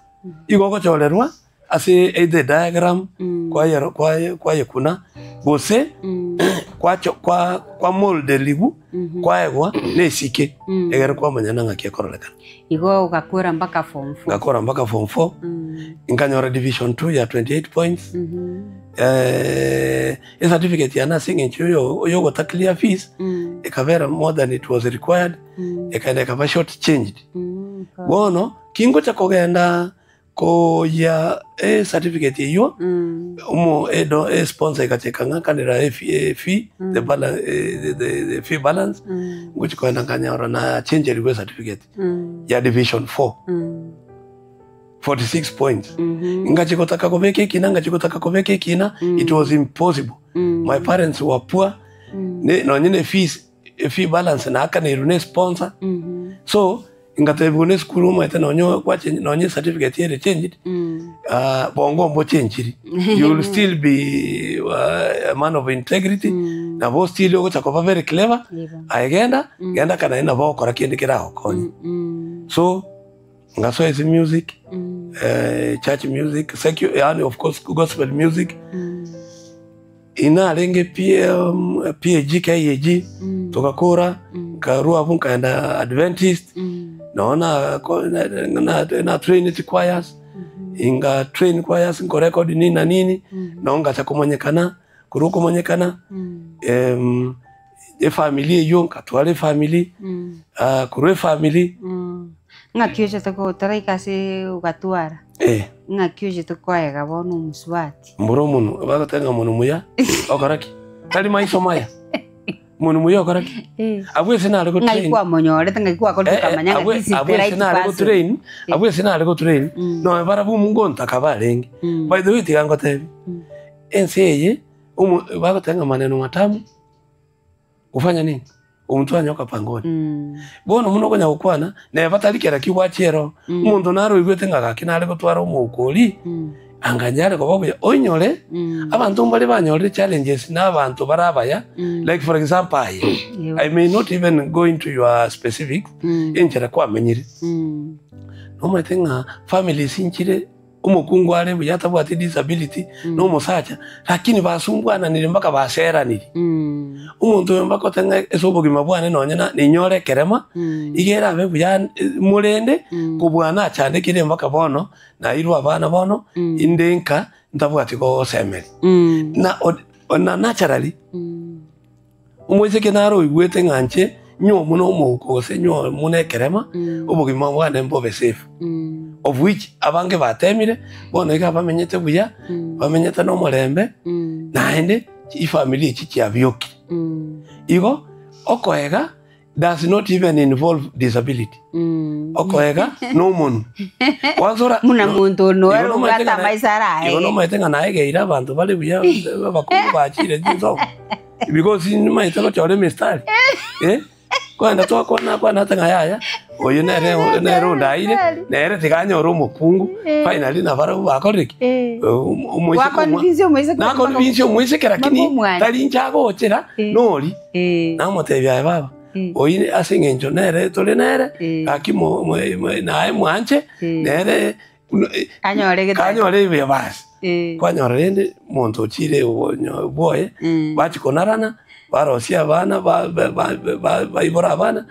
Speaker 1: igoko cholerwa ase the diagram kwa yekuna gose kwa molde ligu kwa egwa nesike egere kwa manyana ngakiokorelekana
Speaker 2: igo ukakura mpaka form 4
Speaker 1: ngakora mpaka form 4 inganyora division 2 ya 28 points a certificate ya nursing yo got clear fees ikavera more than it was required ikaba short changed bono kingo cha kogenda ko ya certificate yo umo sponsor ikachekanga kanira fee the balance the fee balance which ko ndanganya na change the certificate ya division 4 46 points ngachikotaka kobeke kina ngachikotaka kobeke kina it was impossible my parents were poor no nyine fee balance na aka ne sponsor so ingatebune skulu mwete nonyo kwache nonye certificate here changed bongo mbo change you will still be a man of integrity na bo still yo chakova very clever agenda genda kana ina bo kora kindi kirao konyi so ngaso is music church music secular and of course gospel music ina lenge PAG KAG tukakora karua bunka enda Adventist naona na train choirs inga train choirs ngo record nini na nini naonga cha kumonyekana kuruko monyekana familia yo katwale family kurwe family
Speaker 2: ngakioje tako taraikase ugatwara ngakioje tako ega bono muswati
Speaker 1: mburo muno bagatenga muno muya okaraki tali maiso maya Munu muyokora ki. Abwe sina alego train.
Speaker 2: Ngai kwa monyore tanga kwa ko tukamanya ngati si
Speaker 1: abwe sina alego train. Abwe sina alego train. No bara bu mungonta kabalengi. By the way tigango tebi. Enseye bako tenga maneno matamu. Ufanya nini? Umutwanya okapangoni. Bono muno konya ukwana ne batalikera kiwachero. Umuntu naro igwete ngakina alego twara umukoli. Anganyale ko babuye onyole abantu mbali banyole challenges na abantu barabaya like for example I may not even go into your specific enjera kwa menyire no matenga family sinchire umukungu ale buyata bwati disability no musacha lakini basumbwana nire mpaka basera niri umuntu mbako tenga esobogima bwane nonyana ninyore kerema igera be buya murende kubwana cyane kire mpaka bono na iru abana bono indenka ndabwati ko semeri na naturally umwese kenaro igwete nganje nyo muno muko se nyo mune kerema ubugima bwane mbobe safe of which abange batemire bono ika bamenyete buya bamenyete no murembe naende ifamily chichi abyoki igo okoega does not even involve disability okoega no munu wanzora
Speaker 2: muna muntu no ata maisara
Speaker 1: igo no maitenga naegeira abantu bali buya bakuru bachire jinzo because in my telo chore mistari kwanda to kwana tanga yaya oyo nere ndaire nere tikanyora umupungu finally na bara bakoriki umwise umwise lakini tali nchago ochera nori namotebya baba oyi asingenjo nere tole nere akimo nae mwanje nere kanyore bya basi kwanyora rende muntu chire boye bachikonarana barosia abana bayibora abana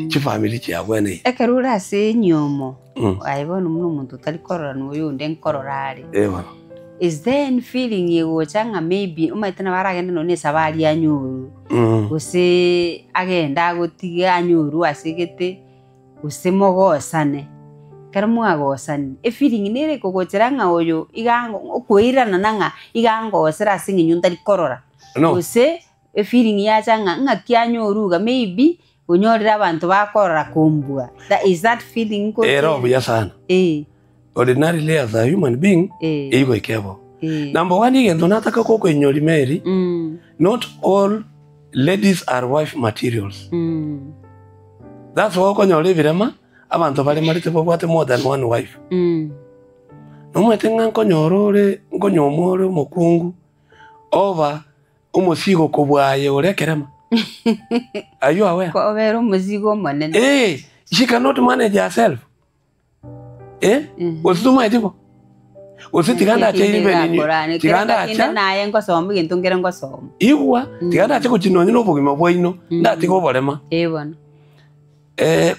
Speaker 1: chifamily cyabwene
Speaker 2: ekerura se nyomo ayibona umuntu tali korora n'uyu ndenkororari is there any feeling you changa maybe umaitana baragenda none sabali anyuru use agenda gutiga anyuru asigete use mogosane karmu agosane e feeling nere kogocheranga oyo igango okuirana nanga igango osera singi nyuntali korora use e feeling ya changa ngakyanyoruga maybe unyorira abantu bakorora kumbua is that feeling ko
Speaker 1: ero buya sana ordinarily as a human being ego ikebo number 1 igendo nataka koko inyori meri not all ladies are wife materials that's why konyori virema abantu bali marite bobwate more than one wife nomwetenga konyorore ngonyomore mukungu over umusigo kubwaye urekerema are you aware
Speaker 2: ko obero umusigo manene
Speaker 1: she cannot manage herself wasituma etipo wasitiganda ache ibeni tiganda acha
Speaker 2: naye ngosoma gintungere ngosoma
Speaker 1: igwa tiganda ache kuchinonye no bugima bwoino ndatigo borema
Speaker 2: bona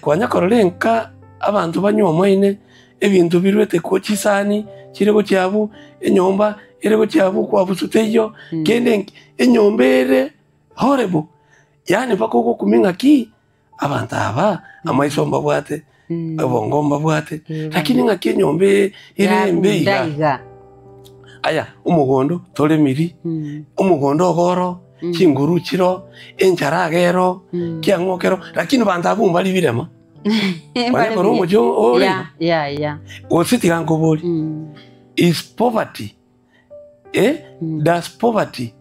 Speaker 1: kwanya kororenka abantu banyomoine ebintu birwete ko chisani kirego cyabu enyomba irego cyabu kwa busuteyo kende enyombere horrible yani bako kuminga ki abantu aba amaisomba bwate abongomba bwate lakini ngaki enyombe irembe iga aya umugondo tolemiri umugondo goro kinguru kiro enjaragero kyangokero lakini bantu abumba libirema bale baro mojo ole ositi kankoboli is poverty does poverty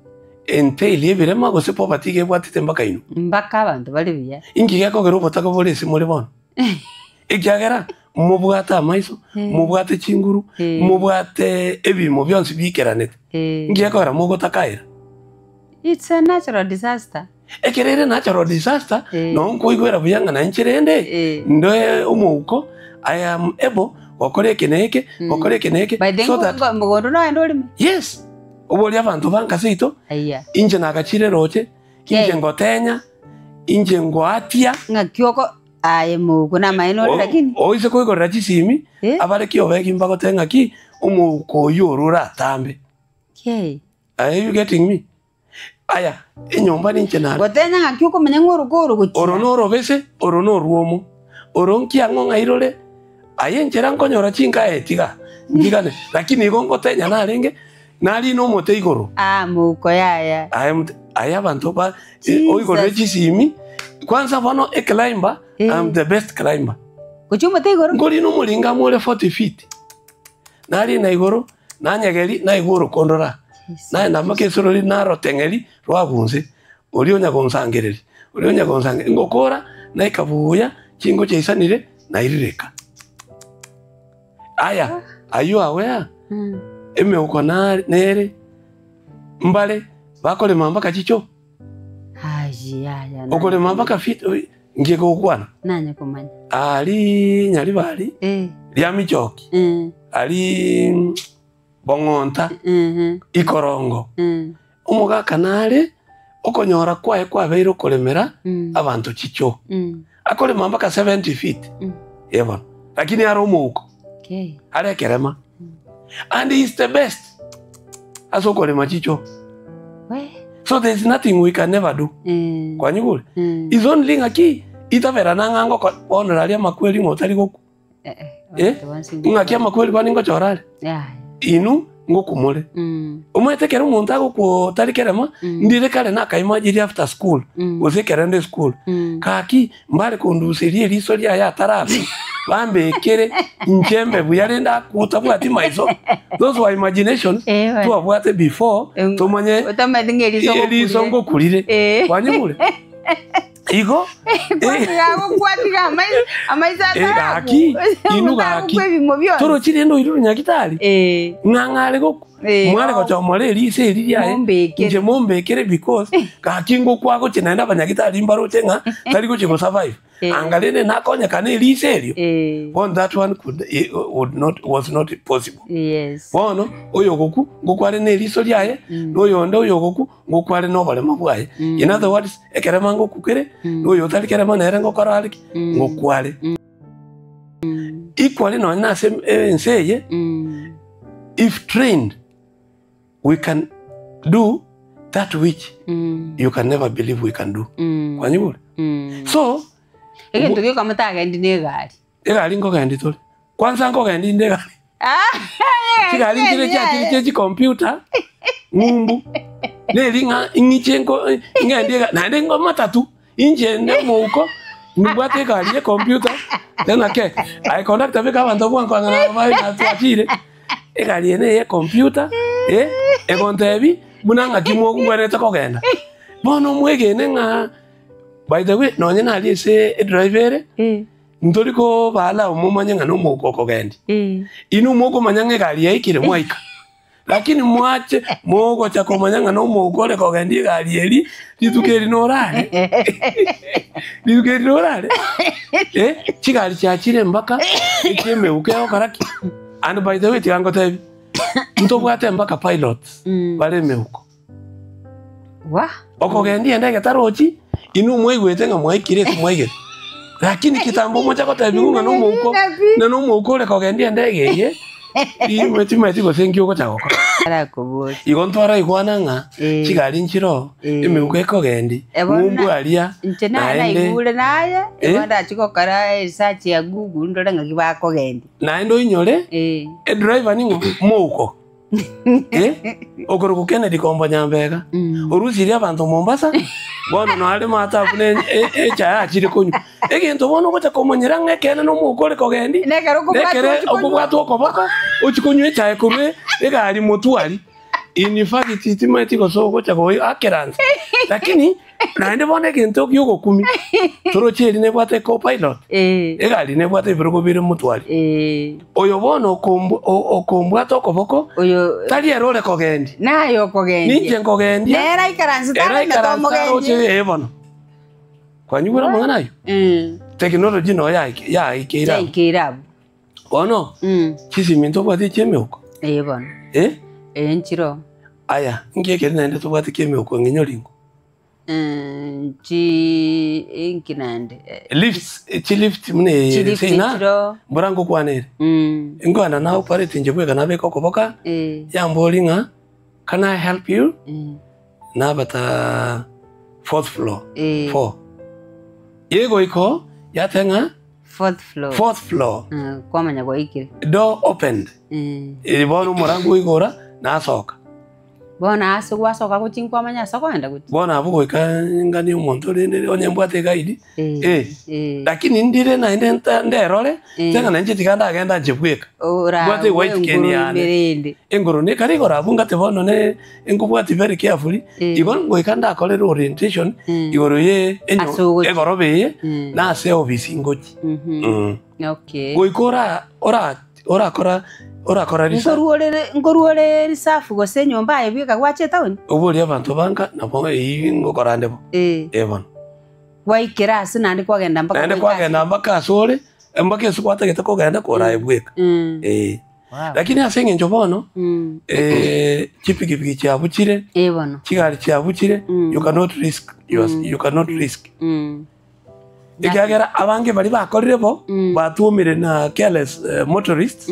Speaker 1: entail ebirema gose poverty ge bwatite mbaka ino
Speaker 2: mbaka abantu bali biya
Speaker 1: ingi yako gero botaka bole simole bono ikyagera mubwata amaiso mubwate kinguru mubwate ebimo byonse bikeranete ingi yako era mugotakaira
Speaker 2: it's a natural disaster
Speaker 1: ekerere natural disaster no nkoigwera buyanga na nchirende ndo umuko I am able okore keneke
Speaker 2: so that mugondo na ndoli
Speaker 1: yes oboli abantu bankasito inje nakachire roche inje ngotenya inje ngwatia
Speaker 2: ngakyoko aye mugo na maino lakini
Speaker 1: oise koigorera chisimi abare kiobeki mbago tenga ki umuko yorura tambe are you getting me aya enyomba ninche na
Speaker 2: gotenya ngakyoko menyangoro goro guchi
Speaker 1: oronoro bese oronoruomo oronkia ngonga irore aye nchera nkonyora chinga etiga ndigane lakini gongo tenya na renge nali no mote igoro
Speaker 2: muko yaya
Speaker 1: aya bantu ba oigoro chisimi kwanza bono climber I'm the best climber
Speaker 2: kuchuma te igoro
Speaker 1: ngori no mulinga mole 40 feet nali na igoro nanyageri na igoro kondora na ndamake sorori na rotengeri rwagunze urionya gonsangereri ngokora na ikabuya kingo chaisanire na irireka aya ayu aware eme uko na nere mbale bakole mambaka chicho
Speaker 2: aya
Speaker 1: okole mambaka fit ngiye kukwana
Speaker 2: nanye kumanya
Speaker 1: ali nyali bali lya michoki ali bongonta ikorongo umuga kanale okonyora kwae kwabeiro kolemera abantu chicho akole mambaka 70 feet yebo lakini aromo uko ale kerema and he's the best asokole machicho so there's nothing we can never do kwa nyugule is only ngaki itavera nangango oneralia makweli ngotari goku ngaki makweli kwani ngochorale inu ngokumule umwetekera umuntu agukutari kerema ndire kale nakaimagiri after school uzekera ndi school kaki mbale kundusirie liso lya ya tarafi bambekere njembe buyarenda kutabwa ati maiso those were imagination to abwate before tumanye liso ngokulire kwanyule igo gaki inu gaki toro chirendo iru nyakitali ngangale goku mwale kochomole lise liriaye nje mombekere because gaki ngokwago chinenda banyakitali mbaro chenga tali ko chiko survive angalene nakonya kane lise elio on that one was not possible bono oyo goku ngokwale ne liso lyaye noyonda oyo goku ngokwale nobale mabwaye in other words ekerema ngokukere noyo tali kerema nere ngokorali ngokwale equally no na enseye if trained we can do that which you can never believe we can do kwa nyibule so
Speaker 2: ege tugiye kamata ndi negari
Speaker 1: egari ngogendi tole kwanza ngogendi ndegari chigari kire cha computer ngumbu nelinga ingichengo ngandega nande ngomatatu inje ndemuko ngubate gari ya computer tena ke I conduct abeka abantu bwanko ngana bayi na twatire egari ene ya computer egontebi munanga kimo ngwereta kogenda bono mwegene nga by the way nonye nali ese driver ntoriko bala umumanya ngano mukoko gendi inu muko manyanga gari yaikire mwaika lakini mwache muko cha komanyanga no mukole ko gendi gari eri litukeri norale chigari chachire mbaka ikeme ukeo karaki and by the way tiango tebi ntobwate mbaka pilots bale meuko
Speaker 2: wa
Speaker 1: okogendi endege tarochi inu mwaigwete nga mwaikire kumwaigire lakini kitambo moja kwa tabinga no muko na no muko le kogendi endege ye imeti go thank you ko chako
Speaker 2: ara kubuza
Speaker 1: igontwara igwana nga chigari nchiro imiuko ekogendi mumbu alia
Speaker 2: na igule naye ebanda chiko kara research ya Google ndora nga kibako gendi
Speaker 1: na ndo inyore driver ningo muko okoro Kennedy komba nyambega oruziria abantu Mombasa bono no ale mata fune cha achire konyu egento bono gocha komonyera ngekene no mukore kogendi nekere okubwatu okoboko uchikonyu cha ekurwe egari mutuari in fact timati go so gocha go akeranza lakini naende bone gento gyugo kumi toro cheri ne bwate co pilot egari ne bwate birugo bire mutwari oyo bono okombwato okoboko oyo tali erore kogendi
Speaker 2: nayo kogendi
Speaker 1: ninje kogendi
Speaker 2: nera ikaranza tano
Speaker 1: tomogendi bono kwanyugura mwana yo technology no ya ikira bono chisimento bwate chemeuko
Speaker 2: bono nchiro
Speaker 1: aya ngeke nende tubwate chemeuko nginyolingo
Speaker 2: inkinande
Speaker 1: lift mune sina burango kwanere ngwana na operate nje bwega nabe kokoboka yambolinga can I help you na bata fourth floor 4 yego iko yatenga fourth floor
Speaker 2: kwa manya kwa ikire
Speaker 1: door opened ibonu murango igora na soka
Speaker 2: Bona aso gwasoka guchinkwa manyasa kwenda guti.
Speaker 1: Bona abo goika ngani umuntu rende onye mbwate guide. Lakini ndire na nderore tena nanje tikanda agenda njebweka. Mbwate white Kenya. Engoro ne kari gora bunga te bono ne engubwate very carefully. Igoro goika ndakorera orientation igoro ye enyo egorobe ye na se obisi ngochi.
Speaker 2: Okay.
Speaker 1: Goikora ora kora risa.
Speaker 2: Ngoruole risafu gose nyomba yebika gwache tauni.
Speaker 1: Obuli abantu banka na bo ngokora ndebo. Ebon.
Speaker 2: Waikira asi nandi kwagenda mpaka.
Speaker 1: Nandi kwagenda mpaka asore mpaka sukwata geta kogenda kora ebweka. Lakini asenge njobono chipiki chabukire.
Speaker 2: Ebono.
Speaker 1: Chigari chabukire you cannot risk. Ikagera abange bali bakorire bo batumire na careless motorists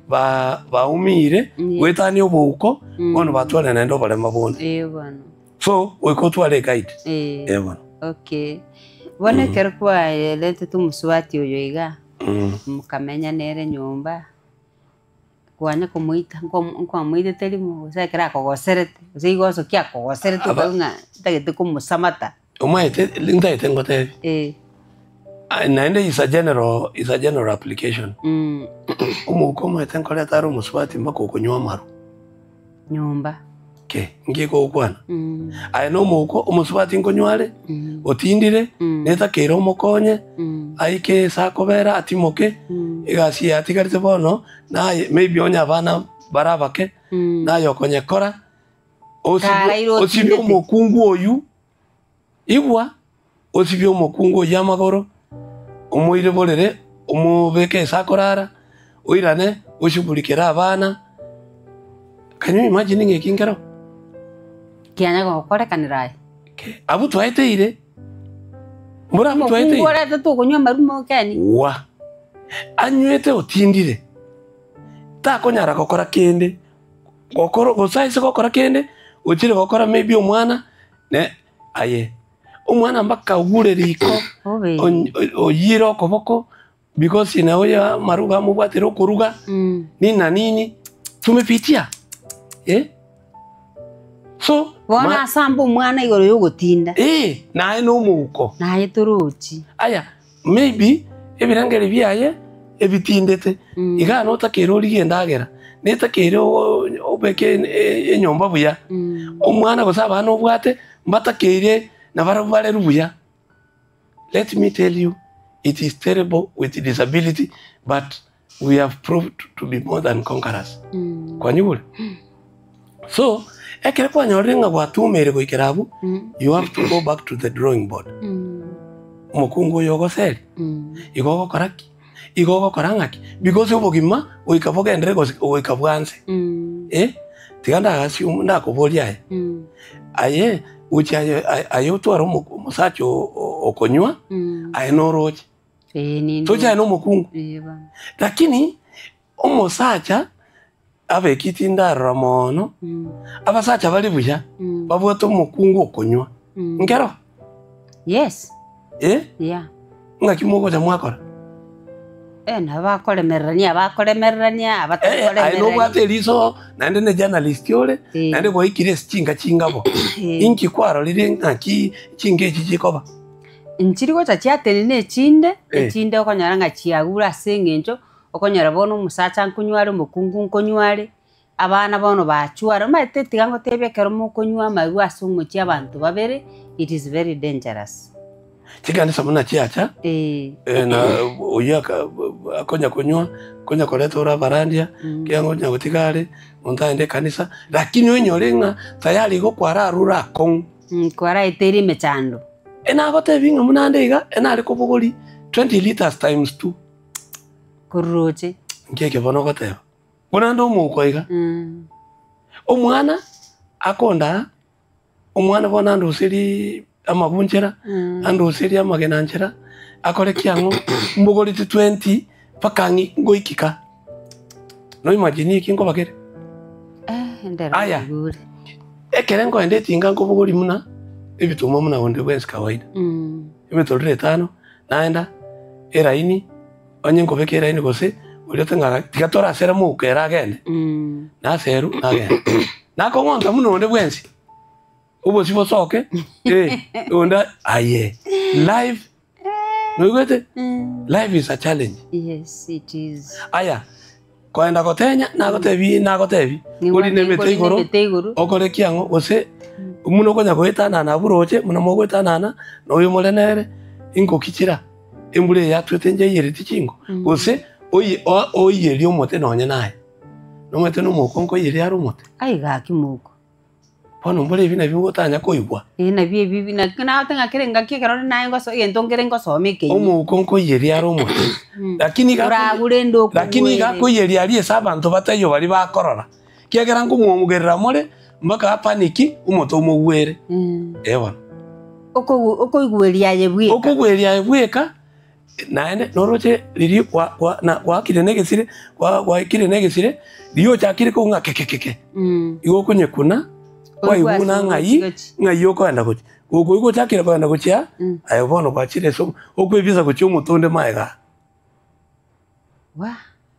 Speaker 1: baumire wetani obuko bono batwale na ndo bale mabonde
Speaker 2: bwana
Speaker 1: so wekotwale guide bwana
Speaker 2: okay bone kerkwa lete tumuswati oyo iga mukamenya nere nyumba kwanya kumuita kwa muite telimo sekera kogoserete usigoso kya kogoserete banga tagete kumusamata
Speaker 1: umaite lindaite ngote naende is a general application. Umukomo etenkole taru muswati mbako kunywa maru.
Speaker 2: Nyumba.
Speaker 1: Ke ngiko ukwana. Ai no muko umuswati nkonywale otindire neta kero mokonye aike sakobera atimoke igasi atigarite bono na maybe onya bana barabake na yokonye kora osibyo mokungu oyu igwa osibyo mokungu yamagoro umuire bolere umubeke sakorara oirane ushubulikira abana. Can you imagine ngekingero
Speaker 2: kianya gokorekanira
Speaker 1: abu twaiteire mura abu twaiteire
Speaker 2: ngora tatu kunywa marumo kani
Speaker 1: wa anywete otindire ta konyara gokora kende gokoro gosaise gokora kende uchire gokora maybe omwana ne aye umwana mbaka ugure riko oyiro koboko because inaoya maruga mubwatero kuruga nini tumepitia so
Speaker 2: wana sambu mwana igoro yogotinda
Speaker 1: nae no muko
Speaker 2: nae turuchi
Speaker 1: aya maybe ebirangere byaye ebitindete igana otakero ligendagera netakero obeke enyomba buya omwana gosaba no bwate mbatakere navarabale rubuya. Let me tell you, it is terrible with disability, but we have proved to be more than conquerors. Kwa nyubule. So, ekere kwa nyorenga watumere kwa ikerabu, you have to go back to the drawing board. Mukungu yogo seli. Igogo koraki. Igogo korangaki. Because ubogima, uikaboga endrego uikabuanse. Tiganda agasi umundako boli aye. Aye, uchi ayo tuwaro musachi okonywa, aye no roji. Toja no mukungu. Lakini, umusacha, abe kiti ndara mono, abasacha bali buja, babuato mukungu okonywa. Nkero?
Speaker 2: Yes.
Speaker 1: Yeah. Nga kimogo ja mwakora.
Speaker 2: Abakolemerania
Speaker 1: aino bwate liso nande ne journalist yole nande go ikire chingabo inki kwaro lire nkaki chinge chikoba
Speaker 2: nchirigo chachiatene ne chinde okonyara nga chiagura sengencho okonyara bono musacha nkunyware mukungu nkunyware abana bono bachwara mate tigango tebekero mukonywa maru asumuchi abantu babere it is very dangerous.
Speaker 1: Chikani samuna chiacha na uyaka akonya kunywa konya koleta ora barandia kiango nya gutigare muntaende kanisa lakini wenyorenga tayari go kwara rura kon
Speaker 2: kwara iteri mechando
Speaker 1: ena gote binga munandega ena ari kubuguri 20 liters times 2
Speaker 2: kuruche
Speaker 1: ngeke bono gote munando mukoiga omwana akonda omwana bonando siri amabunjera ando seria magenanjera akore kiango mbogori 20 pakangi ngoikika no imagine kingo bagere
Speaker 2: ndera
Speaker 1: aya ekerengo ende tinga ngo bogori muna ebituma muna onde wens kawaida imetolre 5 naenda eraini onye ngo bekera ini gose uri tenga tigatora sera mu kera agende na seru agende Nako ngonta muno onde bwensi. Ubo sibo soke. Onda aye. Life. Nwigwete? Life is a challenge.
Speaker 2: Yes, it is.
Speaker 1: Aya. Kwenda kotenya nagotebi. Uri nemete igoro. Okore kiango ose muno konya kwetana na buroche muno mogwetana na uyu mulenere inko kichira. Embule ya twetenje yere tichingo. Ose oyi eri omote nonye naye. Nomete no mukonko yeri ari omote.
Speaker 2: Ai gaki muko.
Speaker 1: Pono mbole ibi na bigotanya koigwa.
Speaker 2: Na bibi na kana tanga kirenga kikero naye ngoso yentongere ngoso meke.
Speaker 1: Omukonko yeri ari omote. Lakini gako yeri ari esabantu batayo bari bakorora. Kiagera ngumuomugerera more mbaka paniki umoto umugwere. Ewa.
Speaker 2: Okogweria yebweka.
Speaker 1: Okogweria yebweka. Naende noroche riri kwa kirenegesire kwa kirenegesire riyo chakire ko nga kekekeke. Igo kunye kuna kwa ibuna ngai yoko enda kuchi. Ugo chakire kwa enda kuchi ya ayo bono kwa chire so okwebisa kuchi umutonde maega.
Speaker 2: Wa.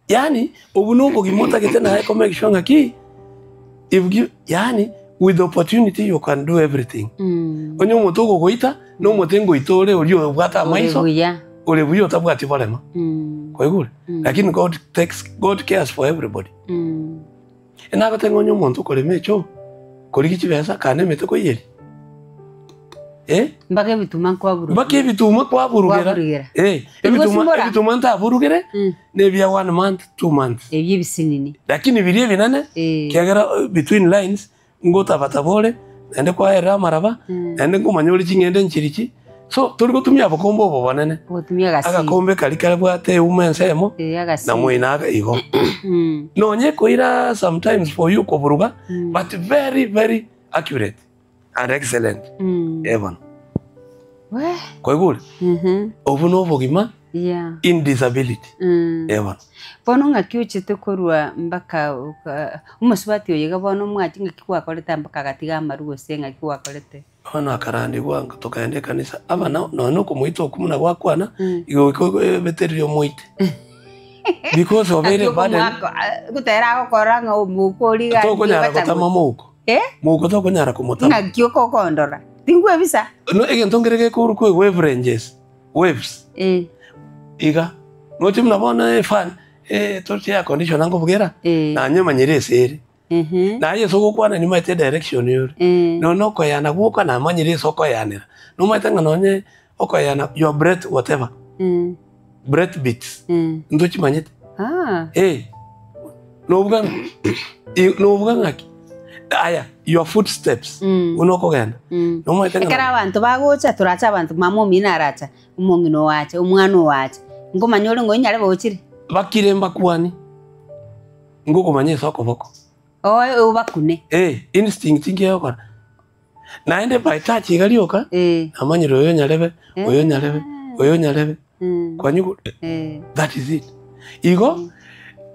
Speaker 1: Yani obunuko gimota kitena haiko make sure ngaki yani with the opportunity you can do everything. Onyo mutugo goita no mutengo itore uriyo bwata maiso. Ule buyo tabwati balema. Kwa hiyo lakini God cares for everybody. Ena gatengo nyo muntu kole mecho. Koli kichibesa kane mete ko yeri.
Speaker 2: Mbake bituma
Speaker 1: kwa burugera. Ebituma nta burugere. Ne bya 1 month 2 months.
Speaker 2: Ebye bisinini.
Speaker 1: Lakini biriye binane kiagera between lines ngota batabole ende kwa era maraba ende ngumanyoli chingende nchirichi. So turi gutumya abakombo bo banene.
Speaker 2: Gutumya gasi.
Speaker 1: Agakombe kali bwate umensemo. Na mwina igo. Nonye koira sometimes for you koburuga but very very accurate and excellent. Evan.
Speaker 2: Weh.
Speaker 1: Koigule. Obuno bogima.
Speaker 2: Yeah.
Speaker 1: In disability. Evan.
Speaker 2: Bono ngakiuche tukorwa mbaka umuswati oyega bono mwachi ngakikwa koleta mbaka gatiga marugo senga kikwa kolete.
Speaker 1: Hana karandi gwanga tokaende kanisa aba no kumuito okumuna gwakwana igo beterio moite. Because obere baden
Speaker 2: gutera gokoranga omukori ga
Speaker 1: tokonyara gotama muko. Muko tokonyara kumutama.
Speaker 2: Ngakioko kondora. Tingwe bisa.
Speaker 1: No egentongere ko ruko waves. Iga no timna bona fan torche ya condition ango bugera na nyama nyerese na yeso gukwana ni maite direction yuri no ko yana guka na manyire soko yanira no maite nganonye okoyana your breath whatever breath beats ndochi manyite no buga ngaki aya your footsteps unoko genda no maite
Speaker 2: ngara abantu bagocha turacha abantu mamo minaracha umongino wache umwana wache ngomanyole ngo nyare bochire
Speaker 1: bakiremba kwani ngoko manye soko boko
Speaker 2: ubakune
Speaker 1: instinct ngiyo kora naende by touch igalioka amanyiro oyo nyarebe kwanyugo that is it igo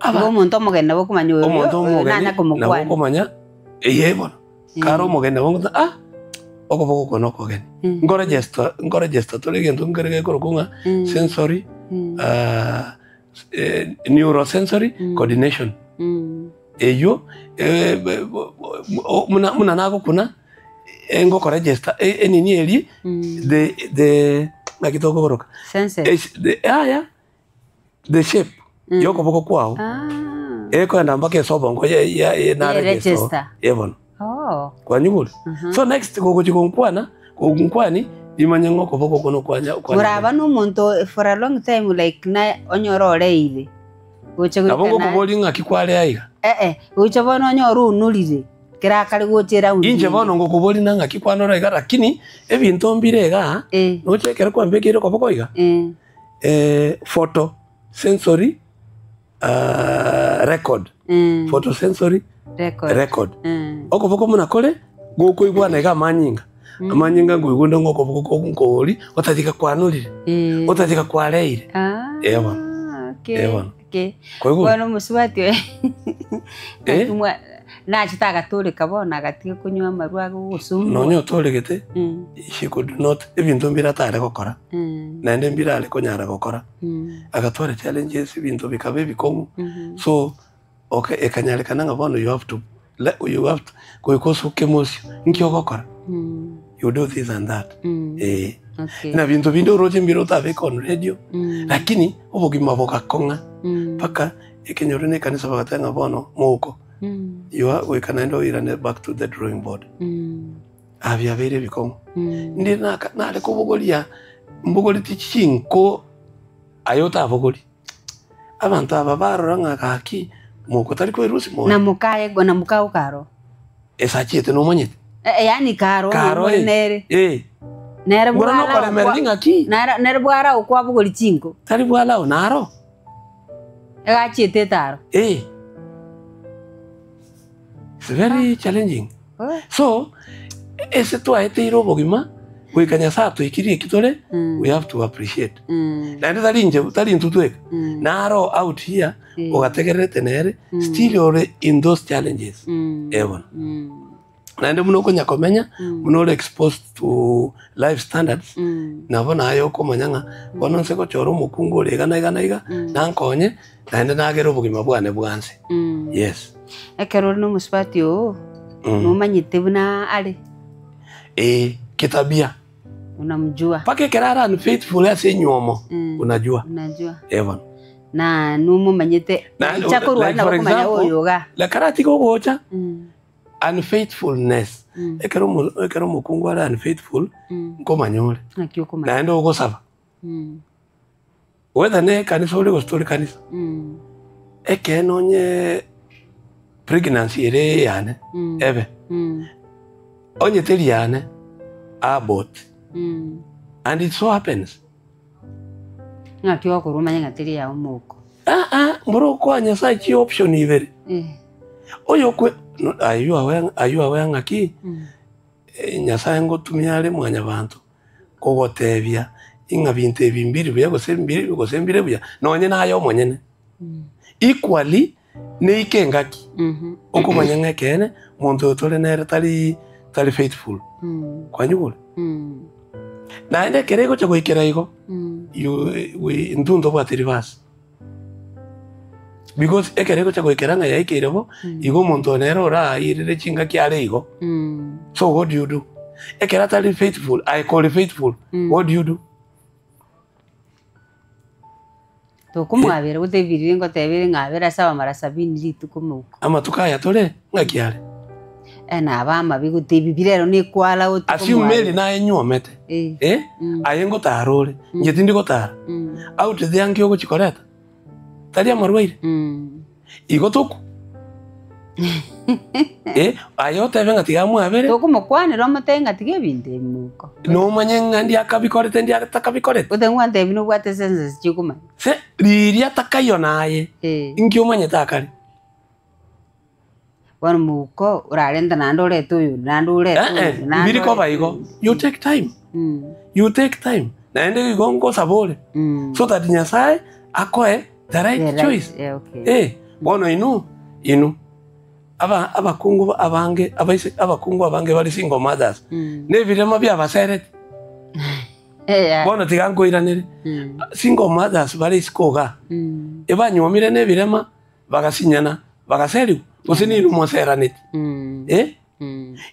Speaker 2: aba omuntu omugenda bokumanyo
Speaker 1: nana kumukwana bokumanya yebo karo omugenda bongo okoboko kono kogeni ngora gesta tolegento ngerege korokunga sensory neurosensory coordination eyo muna nago kuna engoko register enini eri the nakitoko goroka the shape yoko boko kwao eko ndamba ke sobongo ya na register evon kwa nyugulu so next kokunkwani imanya ngoko boko kono kwanya
Speaker 2: muraba no muntu for a long time like na onyorore ile
Speaker 1: abongo kuboli ngakikwale aiga
Speaker 2: uche bono nyoru nulire kira kali gochera
Speaker 1: undi inje bono ngokuboli nanga kikwanora iga lakini ebinto mbirega no chekera kwambe kire koboko iga photo sensory record photo sensory record okoboko muna kole goko igwana iga amanyinga ngoigunda ngokoboko konkoli otatika kwanulire otatika kwaleire ewa
Speaker 2: ewa bueno muswati na chitaga tole kabona gatiga kunywa marwa gusuma
Speaker 1: nonyo tole gete she could not ebintu mbira tare gukora nende mbira ale konyara gukora agatwara challenges ibintu bikabe bikongu so okay ekanyale kananga bono you have to you have to kuikosa kemosio nkyo gokora you do this and that na bintu bindo roje mbiro tabe on radio lakini ubugima bogakonga paka ikinyore kanisa bagatanga bono muko you are we can endo irane back to the drawing board abya bere bikongo ndi nale kubugolia mbugoli tichinko ayota abugoli abantu ababaro ngakaki muko tari ko irusi mo
Speaker 2: na mukaye go na mukao karo
Speaker 1: esachete no monyete
Speaker 2: yani karo nere
Speaker 1: nere bwala ngaki
Speaker 2: nere bwara ukwa bugoli chinko
Speaker 1: tari bwala onaro
Speaker 2: agachete taro
Speaker 1: it's very challenging so ese tu aete iro bogima we kanya sato ikiri kitole we have to appreciate na nda tali ntutweka naro out here ogategerete nere still you're in those challenges even na nda muno konya komenya muno exposed to life standards na bona ayo komanyanga bono se ko choro mukungu legana na nkonye na nda nagero bugima bwane bwanse yes
Speaker 2: ekero no muspatio no manyite buna ale
Speaker 1: kitabia
Speaker 2: unamjua
Speaker 1: pake kerara unfaithful ase nyomo unajua Evan
Speaker 2: na numu manyite chako ruana kumanya oyoga
Speaker 1: la karati ko gocha unfaithfulness ekero mukungu ara unfaithful komanyole
Speaker 2: nakyo komanya
Speaker 1: na ndo gosaba whether ne kanisa ole story kanisa ekenonye pregnancy ere yane ebe onye teri yane abort and it so happens
Speaker 2: nakyo kurumanya ngateri ya umuko
Speaker 1: mboro kwa nyasa chi option ibere oyo kwe ayu awe ngaki nyasa ngo tumiale mwanya bantu kogotebia inga binte bimbiri bya gosembire bya nonye nayo monyene equally neike ngaki okumanya ngekene muntu otole nere tali faithful kwanyugula na ende kerego cha goikera igo we ntundo bwatiri basi because ekerego cha goikera nga yaikirebo igo muntu nero ra irire chinga kyale igo so what do you do ekera tali faithful I call it faithful what do you do
Speaker 2: to kumwabere utebirire ngo tebire ngabera saba mara 70 litu kumuko
Speaker 1: ama tukaya tole ngakyale
Speaker 2: na abama bigutebibirero ni kwala utu
Speaker 1: asumeli na enyomete ayengo tarore ngetindi gotara out the yankyo go chikoreta tali amarwaire igotoku ayote venga tigamu abere
Speaker 2: to kumukwanira mutenga tige binde muko
Speaker 1: no manyenga ndi akabikorete ndi atakabikorete
Speaker 2: utengwante bino bwate sense chikuma
Speaker 1: se riria takayo naye inkyo manyeta akari
Speaker 2: wan muko urarenda nandore tuyu nandure
Speaker 1: biri ko baigo you take time na ende gongo sabole so that nyasai akoe the right choice bono inu abakungu abange abakungu abange bali single mothers ne birema bya baseret bono tigango iranire single mothers bali sikoga ebanyomire ne birema bagasinyana bagaseri usini rumoseranit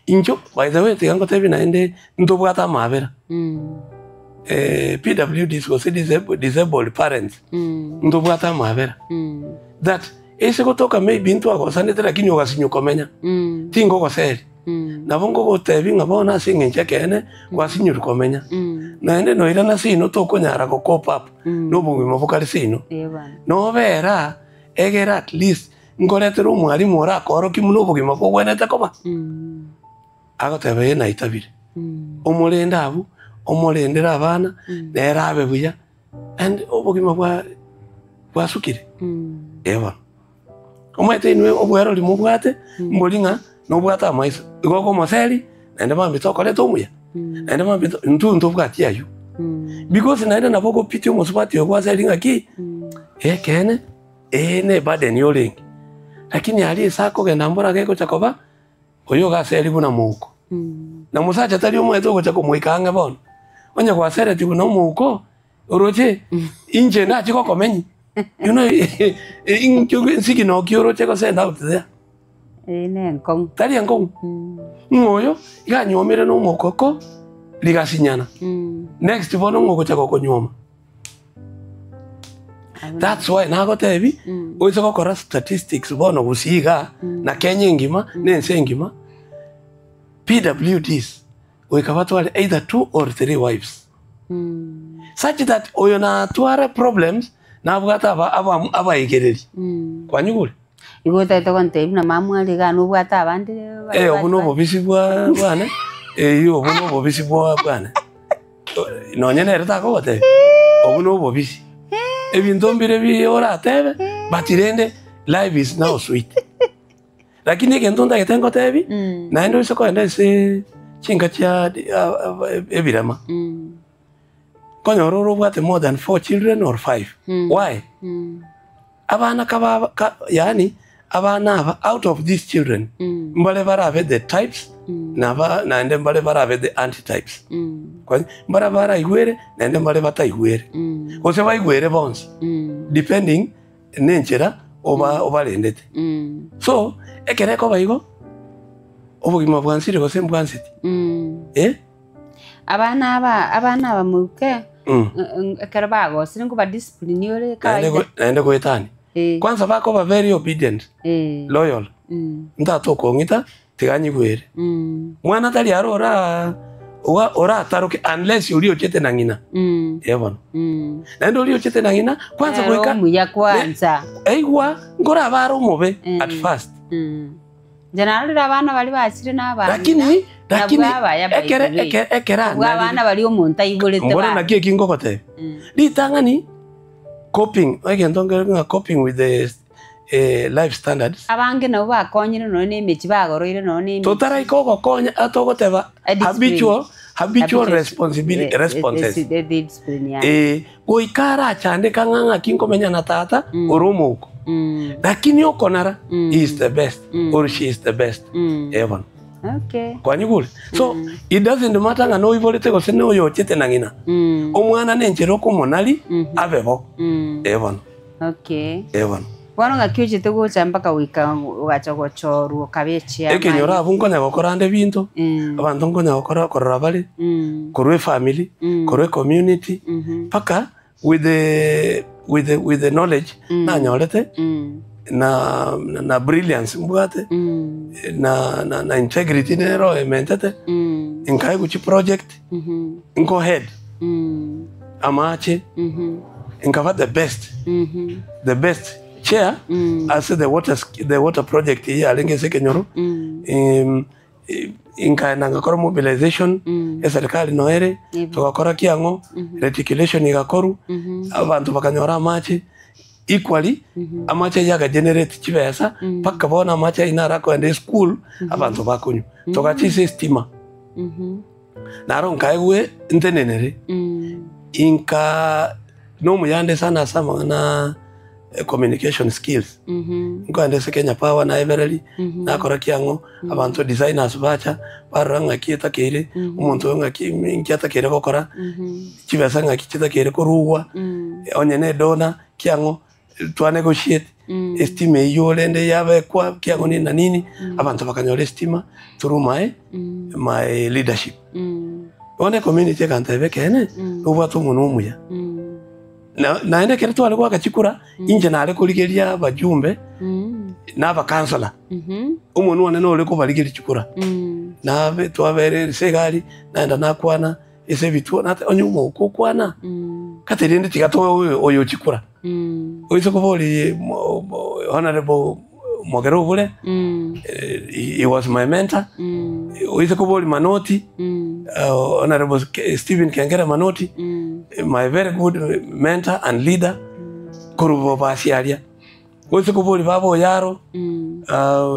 Speaker 1: injo by the way tigango tebina ende ndobwata mabera PWDs was disabled parents ndobwata mabera that ese gotoka maybe into agosanete lakini ogasinyo komenya tingo goseri nabongo gotebi ngabona singenche kene kwasinyo komenya na ende no irana sino tokonyara go cop up no bugimo bukari sino no vera egera at least ngoretero mwarimu ora koro kimuno bugimo bogwenete koba agotebe na itabire omulenda abu omulendera abana nerabe buya and obugimo bwa sukire omwete inwe obwero limubwate mbolinga nobwata amaisa igoko moseri nende mambito leto muya nende mambito ntunto bwati ayu because naenda naboko piti omusubati ogwaseri ngaki kene ne baden yoling lakini ali sako genda mbora geko chakoba oyo gaseri buna muko na musacha tali omwete ogo chako muikanga bono onya gwasere tibu no muko oroche inje na chiko komenyi you know in siki no kyoro cheko send out there
Speaker 2: ne nkong
Speaker 1: tari nkong ngoyo iganyomire no mokoko ligasinyana next bono ngoko chako konyoma. That's why nago tebi oizo gukora statistics bono gusiga na Kenya ngima nense ngima PWDs wikabatwale either 2 or 3 wives such that oyo na twara problems na bwata aba igereri kwanyugule
Speaker 2: igota itakontebi na mamwali ganu bwata abandi
Speaker 1: obuno bobisi bwana yo obuno bobisi bwana nonyene reta ko gote obuno bobisi ebintu mbire bi ora tebe batirende life is now sweet lakini kento nda ketengo tebi na ndo isoko ende se chinga cha ebirama konyororo bwate more than 4 children or 5 why abana yani abana aba out of these children mbale barave the types na ende mbale barave the antitypes kwa mbara bara igwere na ende mbale bata igwere ose ba igwere bonse depending nenchera oba lendete so ekereko baigo obugima bwansire gose mbwansiti abana muke ekarabago siringo ba discipline yore kaide naende goetani kwanza bako ba very obedient loyal ndato kongita tiganyi gwere mwana tali arora ora taruke unless uri ochete na ngina yebona naende uri ochete na ngina kwanza goika
Speaker 2: muya kwanza
Speaker 1: eigwa ngora baro mobe at first
Speaker 2: generally abana bali basire n'abana
Speaker 1: lakini ekera
Speaker 2: abana bali omuntu ayigolete ba
Speaker 1: mbona nakie kingokote litangani coping nga coping with the life standards
Speaker 2: abange nabo bakonyire no nemechi bagoroire no nemechi
Speaker 1: totara ikoko konya atogoteba habitual responsibility responses goikara chande kanganga kinkomenya na tata oromuko lakini okonara he is the best or she is the best ever
Speaker 2: okay
Speaker 1: kwanyugule so it doesn't matter nga no ivolete gose no yochete nangina omwana nenjero komonali abebo ever
Speaker 2: okay
Speaker 1: ever
Speaker 2: Wano ngakyoje tego chambaka wika ugacha gochoru kabechia
Speaker 1: ekenyora abunko na gokorande bintu abantu ngo na gokora korora bali korwe family korwe community paka with the knowledge na nyorete na brilliance mbwate na integrity nero ementete inkai guchi project inko head amache inkava the best chair as the water project here alenge sekenyoro inka nangakora mobilization eserikali noere tugakora kiango reticulation igakoru abantu bakanyora amache equally amache yaga generate chibesa paka bona amache inara ko ende school abantu bakunyu tugachise stima naro nkaigwe ntenenere inka no muyande sana sama na communication skills ngo ande Kenya Power na Everly na kora kiango abantu designers bacha baranga kieta kere umuntu nkieta kere gokora chibesa ngakita kere koruwa onyene dona kiango to negotiate estime yolende yabe kwa kiango ni na nini abantu bakanyole estima through my leadership one community kantebe kene ubwatu munumuya na ende kere twale kwa kachikura inje na ale kuligeria bajumbe na ba kansala umuntu wane no le ko baligeri chikura na be twabere segali naenda nakwana ese bitu na onyumo kokwana katerende tigato oyo chikura oizo kuboli honorable Mogero Bule he was my mentor oizo kuboli Manoti honorable Stephen Kengera Manoti my very good mentor and leader kurubo basiaria oizo kuboli babo yaro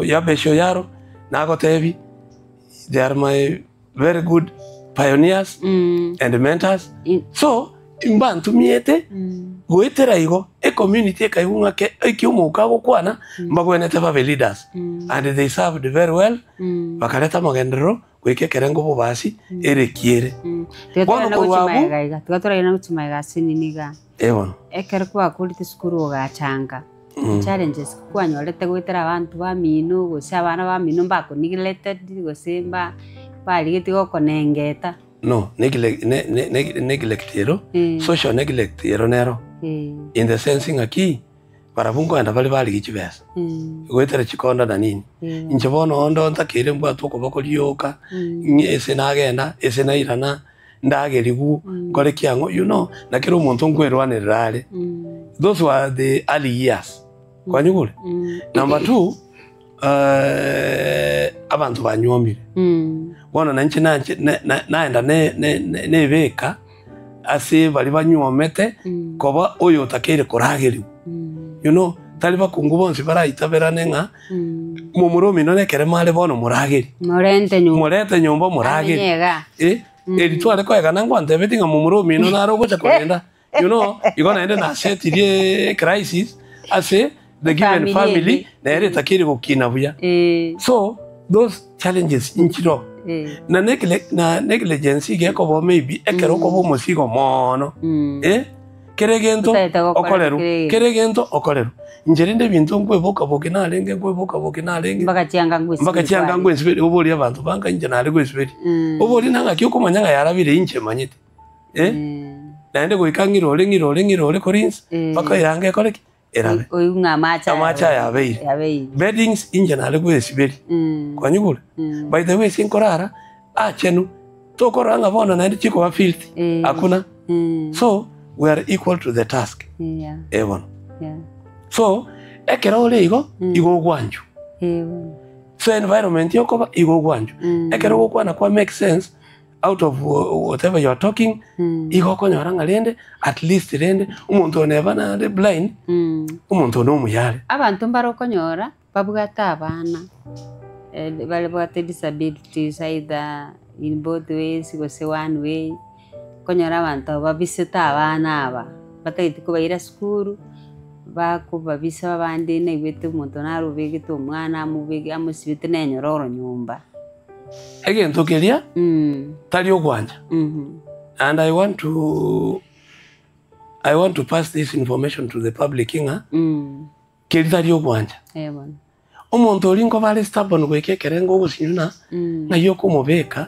Speaker 1: yabesho yaro nago tevi they are my very good pioneers and mentors so imbantu miete goetera igo community kaiunga ke kiumuka gukwana mbagwenete ba leaders and they served very well bakaleta magendero gwike kerengo bubasi erekiere
Speaker 2: tugatora ina guchimaiga sininiga
Speaker 1: ewono
Speaker 2: ekere kwa kulite skuru ogachanga challenges kwanyorete gwitera abantu ba mino gose abana ba mino neglected gose baligiti gokonengeta
Speaker 1: no neglect yero social neglect yero nero in the sense ngaki barabungo anda bali gichibesa gwetera chikonda na nini inche bono ondo ntakire mbwa tukoboko lyoka ese nagenda ese nairana ndagerigu kore kiango nakero umuntu ngwerwanirare. Those were the early years kwanyugule. Number 2 abantu banywomire bona nanche naenda nebeka ase bali banywomete koba oyo takere korageri tali bakungu bonse barayitaberane nga mumuromi none kere male bono murageri murete nyumba murageri eritware kwega nangwa ntebeti nga mumuromi no naro gocha kwenda you're gonna end na set crisis ase the given family na ere takiri gukina buya. So those challenges inchiro na negligence geko bo maybe ekero ko bo musigo mono keregento okoleru njerinde bintu nkwebuka bokina lenge mbakachianga ngwesibiri oboli abantu banga nje nale gwesibiri oboli nanga kyokumanyanga yarabire inche manyite naende ngirole korins paka yange koleki erabe
Speaker 2: oyunga amacha
Speaker 1: yabeire beddings inje nale gwesibiri kwanyugula by the way sinkorara achenu tokoranga bona naende chiko wa filthy hakuna. So we are equal to the task. So ekera ole igo gwanju so environment yokoba igo gwanju ekera gokwana kwa make sense out of whatever you are talking igo konyoranga lende at least lende umuntu oneba na blind umuntu no muyale
Speaker 2: abantu mbaro konyora babugata abana bale bwate disabilities either in both ways go say one way konyora abantu babisita abana aba batayiti kubaira school bakubabisa babandi negwete umuntu narubege to mwana amubege amusibite nenyororo nyumba again tokelia tali ogwanja and I want to pass this information to the public inga kelitali ogwanja umuntu olingo bale stubborn gwikekerengo gusinyuna na yoko mubeka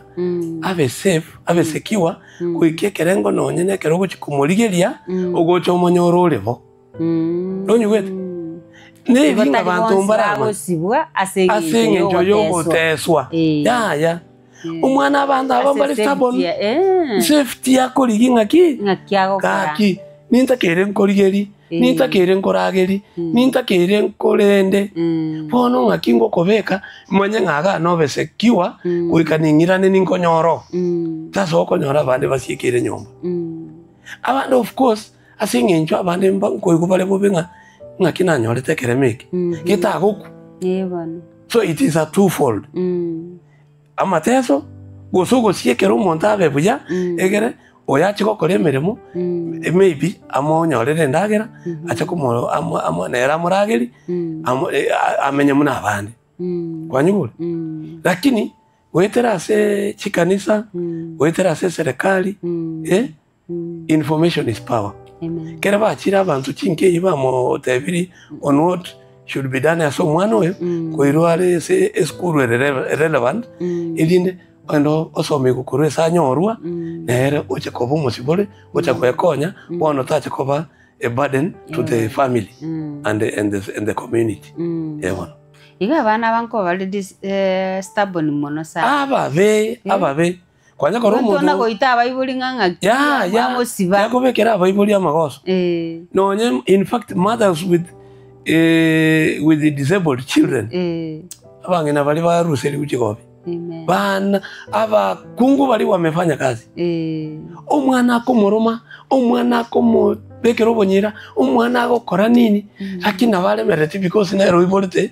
Speaker 2: ave safe ave secure gwikekerengo nonyene kero guchikumurigeria ogocho omonyororebo donyu wetu nevinga bantu mbarama asengenjo yogoteswa ya umwana abantu abambali stubborn safety yakoliginga kaki nintakere nkorigeri nintakere nkorageri nintakere nkorende bono ngakingo kobeka manye ngaga nobe secure kuikaningira ninkonyoro taso konyora bande basikire nyomba abantu of course asingenjo abande mbanko kubale bobenga ngakina nyorete keremeke kitagoku so it is a twofold amateso gosogo siekero umuntu abebuya egere oyachiko koremeremo maybe amonyorere ndagera acha kumoro nera murageri amenye muna abande kwanyugura lakini wetera se chikanisa wetera se serikali information is power. Kera bachira abantu chinke ibamo tebiri on what should be done as someone we koirware se school relevant idinde ando osome gukuru sanyorwa nere oche kobo musibole oche kwekonya bono tache koba a burden to the family and the community iga bana banko bali stubborn mono sa
Speaker 1: ababe kwanya koro
Speaker 2: muntu na goita abayibuli nganga
Speaker 1: ya kubekera abayibuli amagoso nonye in fact mothers with the disabled children abangena bali baruseri kuchigobe bana abakungu bali wamefanya kazi omwana akomoroma omwana akomobekera obonyira omwana agokora nini lakini abale mereti because na roibolite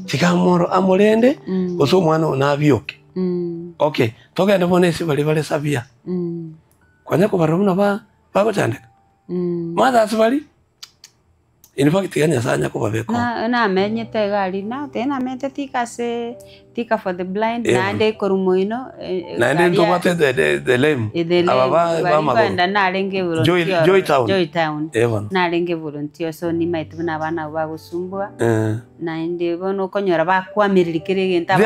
Speaker 1: chikamoro amolende oso omwana onabioke. Okay, togende bonesi bali sabia kwanya ko barumuna bagotandika mothers bali in fact ganya sanya ko babeko
Speaker 2: na menyete gari na tena mente tika for the blind na ande korumoino
Speaker 1: na ande to mate the lame
Speaker 2: ababa ba maganda na renge volunteer Joy Town
Speaker 1: Evan
Speaker 2: na renge volunteer so ni maitu na bana ba gusumbwa na inde bono konyora ba kwamirikire genta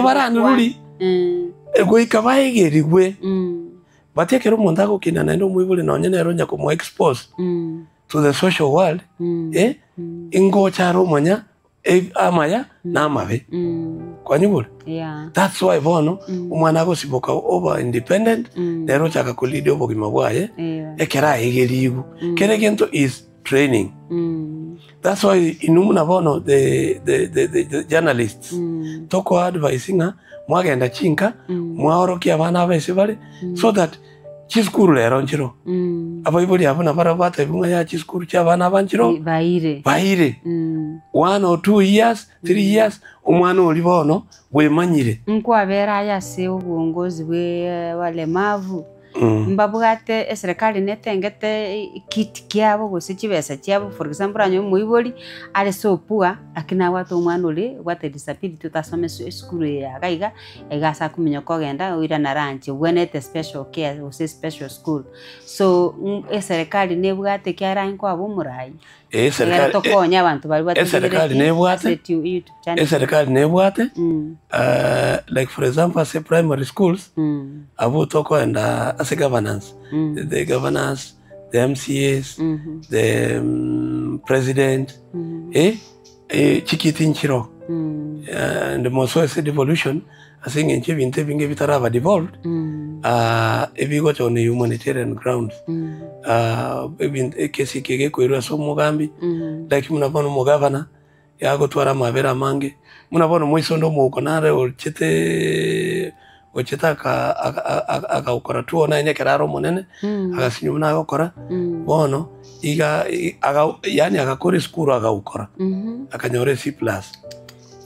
Speaker 2: baranururi ego ikabaegerigwe batekero umuntu agukina na ndo mwibule na onyene ronya ko mo expose to the social world ingo charo monya amaya na amabe kwa nyibule that's why bono umwana go siboka over independent lero chaka kulide obogima bwaye ekera egerigu kere gento is training that's why inumuna bono the journalists toko advising mwagenda chinka mwaorokia abana bese bale so that chiskuru lero njiro abayibuli abona barabata ibunga ya chiskuru cy'abana banjiro baire
Speaker 1: 1 or 2 years 3 years umwana uri bono bwemanyire
Speaker 2: nkwabera yase ubungozi bwe walemavu mbabugate serikali netengete kit kyabo gose kibesa cyabo for example anyo muiboli ale sopua akina watu umwana uri wate disability utasome school ya gaiga egasa kumenya ko genda uira na ranch wenete special care ose special school so serikali nebugate kyara inko abumurai serikali tokonya abantu bali bate
Speaker 1: serikali nebwate like for example say primary schools abo toko and as a governance the governors the MCAs the president chikitinchiro and most of the devolution I think in Chivinte binge bitaraba devolved ebigo on humanitarian grounds kesi kege kwirwa so mugambi like munabona mugavana yago twara mabera mange munabona mwisondo muko nare ocheta aka ukora tuona nyekeraro monene agasinyu na gukora bono yani agakora skuru agakora akanyore C+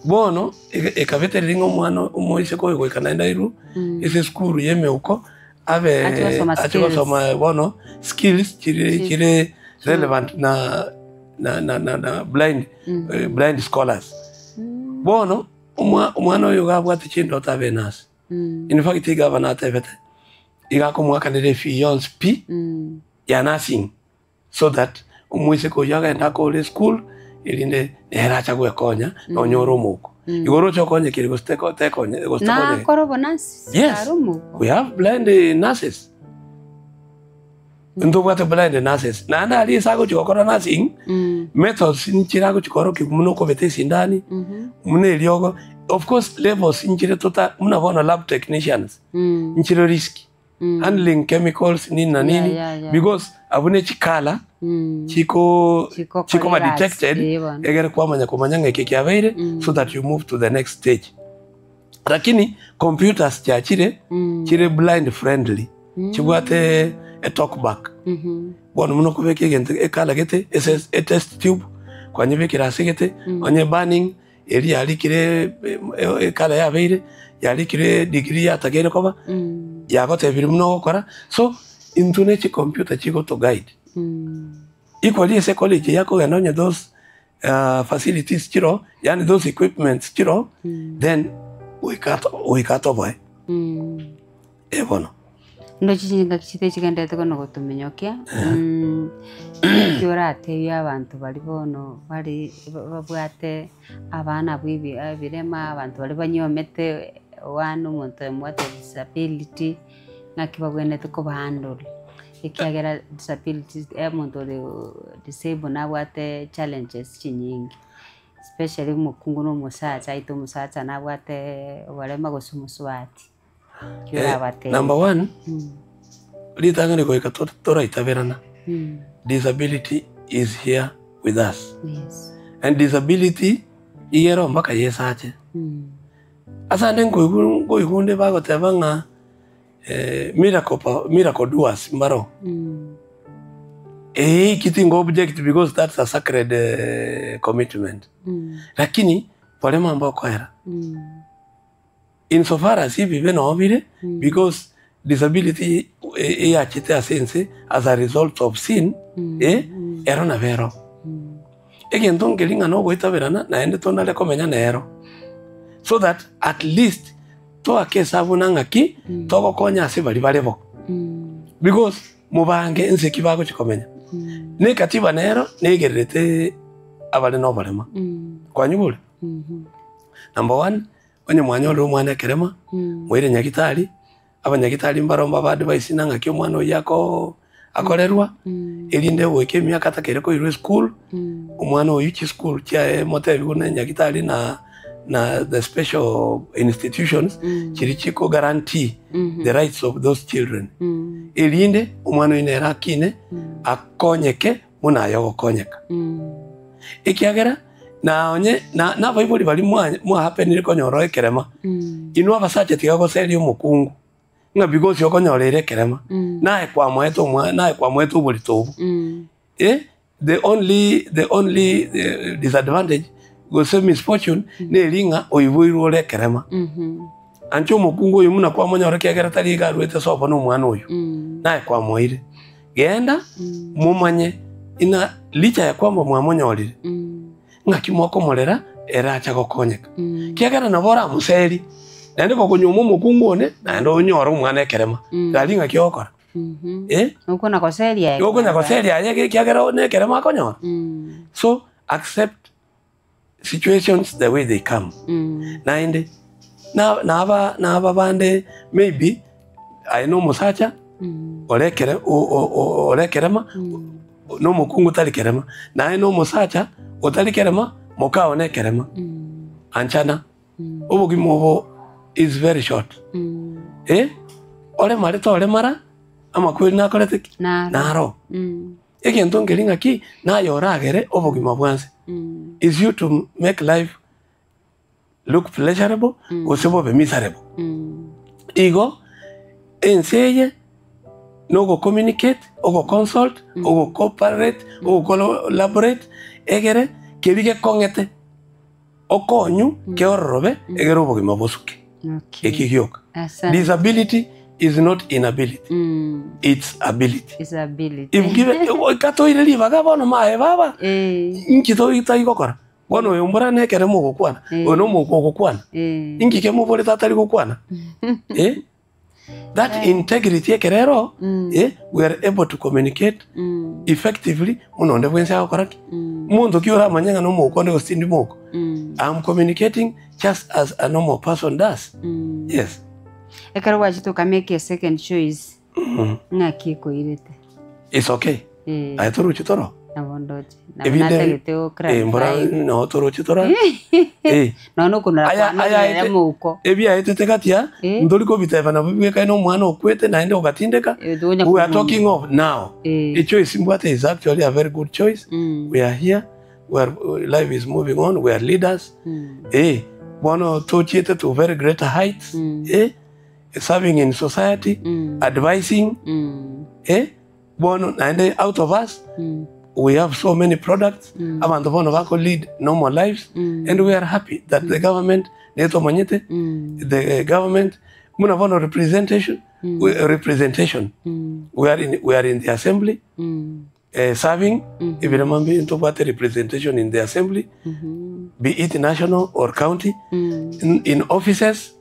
Speaker 1: bono ekavete ringo mwana umoise ko ikana ndairu ise skuru yeme uko ave achosoma bono skills chire relevant na blind scholars bono umwana oyo gabwate chindo tabenas in fact igavana tevete igakomwaka nere fions p ya nursing so that umuise ko yaga ndako school ilinde era chagwe konya no nyoro muko igoro chokonye kiri gosteko tekonye
Speaker 2: na korobonasi
Speaker 1: arumu we have blind nurses ndo bwate blind nurses na ana ali sago chikokora nursing methods nchirago chikoro kumuno ko bete sindani mune lyogo of course levels nchire tota munabona lab technicians nchiro risk handling chemicals nini na nini because abune chikala chiko ma detected egere kwa kumanya ngeke kyabeire so that you move to the next stage lakini computers chachire chire blind friendly chibwate a talkback bono muno kubeke gente ekala gete a test tube kwa nyebekira segete onye burning eri alikire ekala yabeire yalikire degree atagere koba yagote biri muno gukora so internet computer chiko to guide equally ese college yako ganonye those facilities chiro yani those equipments chiro then we cut boy bono
Speaker 2: ndo chinga kichite chikendete kono gotumenyokia yorate y'abantu bali bono bali babwate abana bwibi abirema abantu bali banyomete wanu muntu mwate disability nakibagwene tuko handle ikiagera disabilities muntu disable na wate challenges chinyingi especially mukungu no musacha ito musacha na wate walema gosumuswati
Speaker 1: number 1 litangane ko ikatora itaverana disability is here with us and disability iyero mbaka yesache asande ngo igunde bago tebanga miracle doers maro kiting object because that's a sacred commitment lakini pale mambo kwera insofar as if even obire because disability achite sense as a result of sin erona vero egento ngelinga no goitaberana naende tonale komenya nero, so that at least toakesabu nang'aki togokonya ase bari barebo, because mubange enseki bagochikomenya ne katiba nero negererete abale no barema kwanyubule. Number 1, onye mwanyolo omwana ekerema mwire nyagitari abanyagitari mbaromba ba advice nang'aki omwana oyako akorerwa erinde weke emyaka atakere koirwe school omwana oyu chi school kya motebi gune nyagitari na the special institutions chiri chiko guarantee the rights of those children. Erinde omwana oyu nera akine akonyeke muna yogokonyeka ikiagera na onye na baibuli bali mwa happen konyoro ekerema inu abasacha tigagoseri omukungu nga because yokonyorere kerema nae kwa mwetu buli tobu the only disadvantage go se misfortune ne linga oyibuiru ole kerema ancho mukungu oyu muna kwa monyoro kiagera tari garwete sobo no mwana oyu nae kwa moire genda mumanye ina licha ya kwamba mwamonyorire ng'aki mwakomorera era acha gokonyeka kiagera nabora museri nende kokunyuma omukungu one naende onyora omwana ekerema gari ng'aki okora
Speaker 2: ukona koseria aye kiagera ne kerema akonyora. So accept situations the way they come. Naende na bande maybe I know musacha olekerema no mukungu tali kerema na no musacha otali kerema mokao ne kerema anchana obugimo obo is very short. Ole mare to ole mara ama kweli na kolete naro egento ngelinga ki na yoragere obugimo bwanse is you to make life look pleasurable osebo be miserable. Igo enseye no go communicate, go consult, go cooperate, go collaborate, egere kebige kongete okonyu ke orrobe egero bogima bosuke ekigyoka. Disability is not inability, it's ability. Ibgive kato ile liva gabono mae baba inkito itayigokora bono yombora nekere mu gukwana ono mu gukwana inkike mu bole tatari gukwana that integrity ekerero we are able to communicate effectively munonde bwense akoraki mundu kiora manyanga no mukonde gostindi moko I'm communicating just as a normal person does. Yes, ekero wachito kameke second choice ng'aki koirete
Speaker 1: it's okay ayetoro chitoro
Speaker 2: nabondoje nabanate okra
Speaker 1: mbora no toro chitoro
Speaker 2: no kunara kwa muko
Speaker 1: ebi ayetete katia ndoli ko biteva na bibe kaino mwana okwete naende ogatindeka. We are talking of now a choice Mbwate is actually a very good choice. We are here, life is moving on, we are leaders bono to chiete to very great heights serving in society advising bono naende out of us we have so many products abantu bono bako lead normal lives and we are happy that the government neto manyete the government muna bono representation we are in the assembly serving ibiremambi into what representation in the assembly be it national or county in offices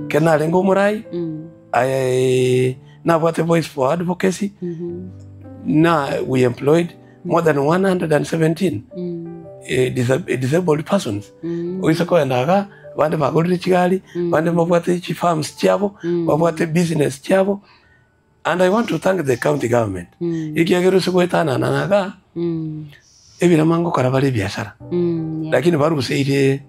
Speaker 1: kena lengo murai na what a voice for advocacy na we employed more than 117 disabled persons oisako endaga bande bagorire chigali bande mabwate chi farms chiabo mabwate business chiabo. And I want to thank the county government. Ikiagero sikuetana naga ebiramango karabali biashara lakini baruseire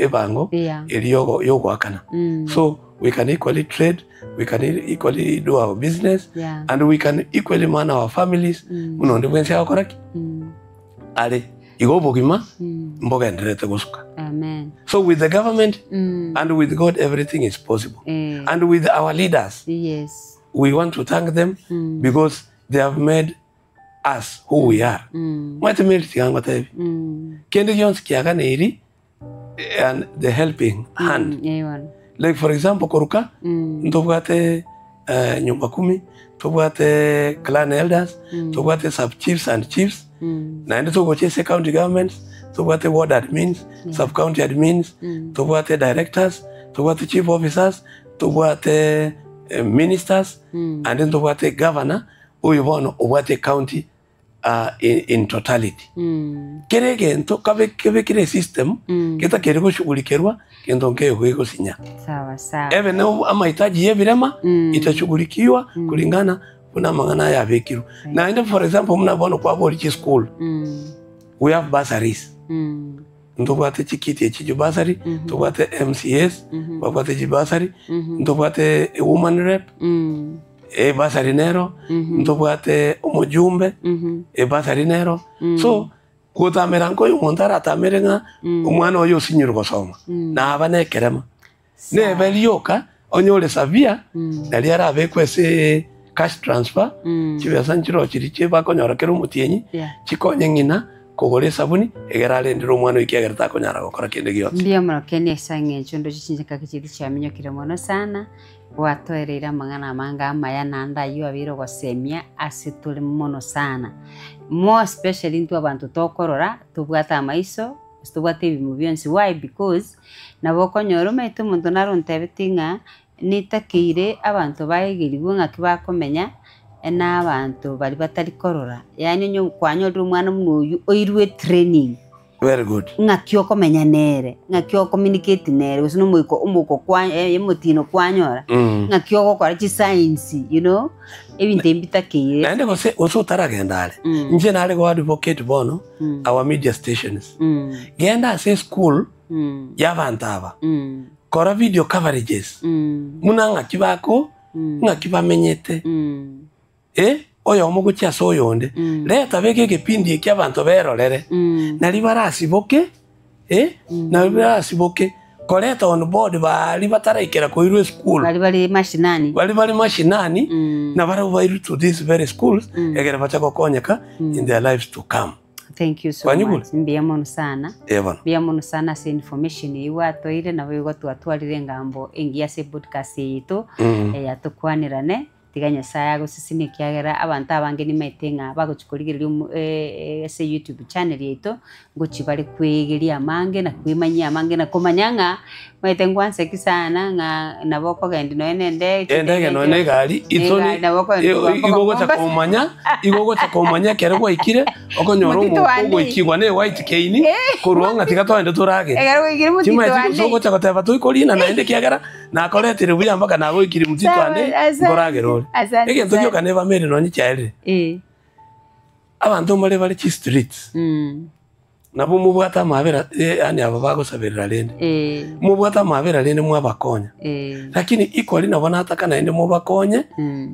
Speaker 1: ebango eliyogo yogwakana. So we can equally trade, we can equally do our business, and we can equally man our families. Munonde bwense akoraki ale igobogima mboga enderete gusuka.
Speaker 2: Amen.
Speaker 1: So with the government and with God everything is possible. And with our leaders,
Speaker 2: yes,
Speaker 1: we want to thank them because they have made us who we are. Mwete meliti ngangwa tebi kende yonski yaganeri and the helping hand. Like for example koruka ndobwate nyumba 10 tubwate clan elders tubwate sub chiefs and chiefs naende tugochese county governments tubwate ward admins sub county admins tubwate directors tubwate chief officers tubwate ministers and then tubwate governor uyu bono ubwate county in totality kere gento kabe kire system kita kere kushughulikerwa kendo nkeyo kusinya
Speaker 2: sawa
Speaker 1: even amahitaji yebirema itashughulikiwa kulingana kuna mangana ya bekiru na ende for example mnabona kwa boli school we have bursaries ndobwate chikiti echijo bursary tobwate MCS babwate jibasari ndobwate woman rep bursary nero ndobwate umujumbe bursary nero so kutamera nko yumontara tamerenga umwana oyo sinyiro gosoma na abane kerema ne belioka onyole savia nali arabe kwese cash transfer chibesa nchiro chiriche bakonyora kero mutienyi chikonye ngina kogore sabuni egerale ndiro mwana ikiagerta konyara gukora kinde gyo
Speaker 2: ndio murokene sange chondo chichinjika kichiti chamenyo kiremono sana watoerera mangana manga amaya nanda yo abiro gosemia asituli mono sana more especially into abantu tokorora tubwata amaiso tubwate bimu byonsi why because nabokonyoro maitu muntu narontebetinga nitakire abantu bayigiribwe ngakibakomenya n'abantu bari batari korora yani nyo kwanyora umwana munuyu oirwe training
Speaker 1: very good
Speaker 2: ngakyo komenya nere ngakyo communicate nere usino umuko kwa emutino kwanyora ngakyo gukora chi science you know ebintu embitakire
Speaker 1: nande gose utaragenda nje nale go advocate bono our media stations genda say school yabantaba kora video coverages munanga kibako ngakibamenyete oyo omugucha soyonde leta beke kipindi ky'abantu berorere nali barasiboke nali barasiboke koleta on board bali bataraikera ko irwe school
Speaker 2: bali mashinani
Speaker 1: na bara bairu to these very schools egera bachako konyeka in their lives to come.
Speaker 2: Thank you so much mbiamono sana mbiamono sana se information iwato ile na bwo twatwarire ngambo engia se podcast yito yatukwanirane tiganya saya gusisini kiagera abantu abange ni metenga baguchikurigiria se YouTube channel yito nguchibali kwegeria amange na kwimanya amange na komanyanga metengwanse kisana nga naboko gendi no enende
Speaker 1: endege no negali itoni igogo cha komanya kere kwa ikire okonyoro mu ikigwa ne white cane kuruanga tigato ende turage chima sogo cha koteba tuikolina na ende kiagera na koletire buya mpaka nago ikiri mutitwane ngorage role ege ntokyo kaneva mere no nyichaire abantu mole bali chi streets nabo mubwata mabera yani aba bagosabirira rende mubwata mabera rende mwabakonya lakini equally nabona ataka na ende mubakonye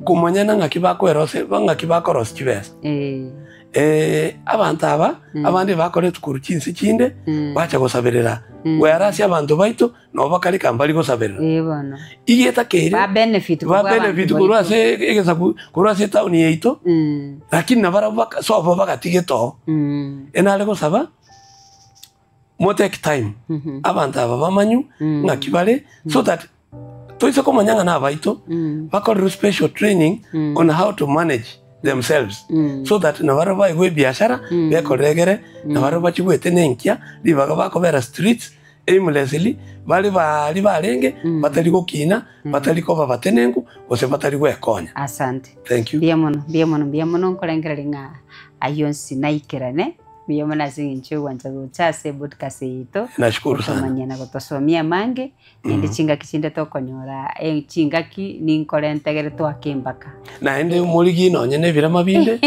Speaker 1: kumanyana ngakibakoerose bangakibakorose kibesa abantu aba abandi bakore tukuru kinsi kinde bacha gosabirira whereas abantu baito no bakari kambali gosabirira
Speaker 2: bana
Speaker 1: igeta kere
Speaker 2: ba benefit
Speaker 1: kurase egeza kurase town yeito lakini nabara baka so bakatigeto enale gosaba mo take time abantu aba bamanyu ngakibale so that toise komanyanga na baito bakore special training on how to manage themselves so that nabara baigwe biashara bekoregere nabara bachibwete nenkia libaga bakobera streets aimlessly bali barenge batali gukina batali ko babatenengu ose batali gwekonya.
Speaker 2: Asante,
Speaker 1: thank you
Speaker 2: biamono nkorengera nga ayonsi naikirane biyomana zincho wanza guchase podcast yito.
Speaker 1: Nashukuru sana
Speaker 2: manyana gotosomia mange ndi chinga kichinde tokonyora chinga ki ninkorentegere twakembaka
Speaker 1: na ende umurigi no nyene birama binde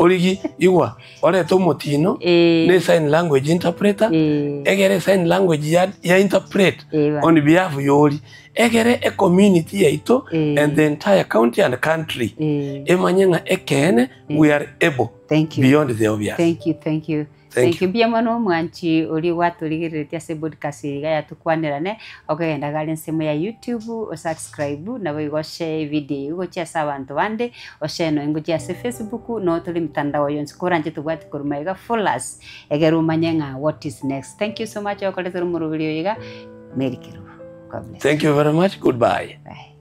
Speaker 1: urigi igwa oreto mutino ne sign language interpreter egere sign language ya interpret on behalf yori egere a community yaito and the entire county and country emanyanga ekene we are able beyond the obvious.
Speaker 2: Thank you biamano mwanchi uri watu ligiritia se podcast ya tukwanirane okagenda gale nsemo ya YouTube o subscribe na wigo share video go chia sabantu bande o share no ngo chia se Facebook no tuli mtandao yonse koranje tugwati kurumaiga fullers egeru manyanga what is next. Thank you so much okoletero mu video yiga merikiro.
Speaker 1: Thank you very much. Goodbye.
Speaker 2: Bye.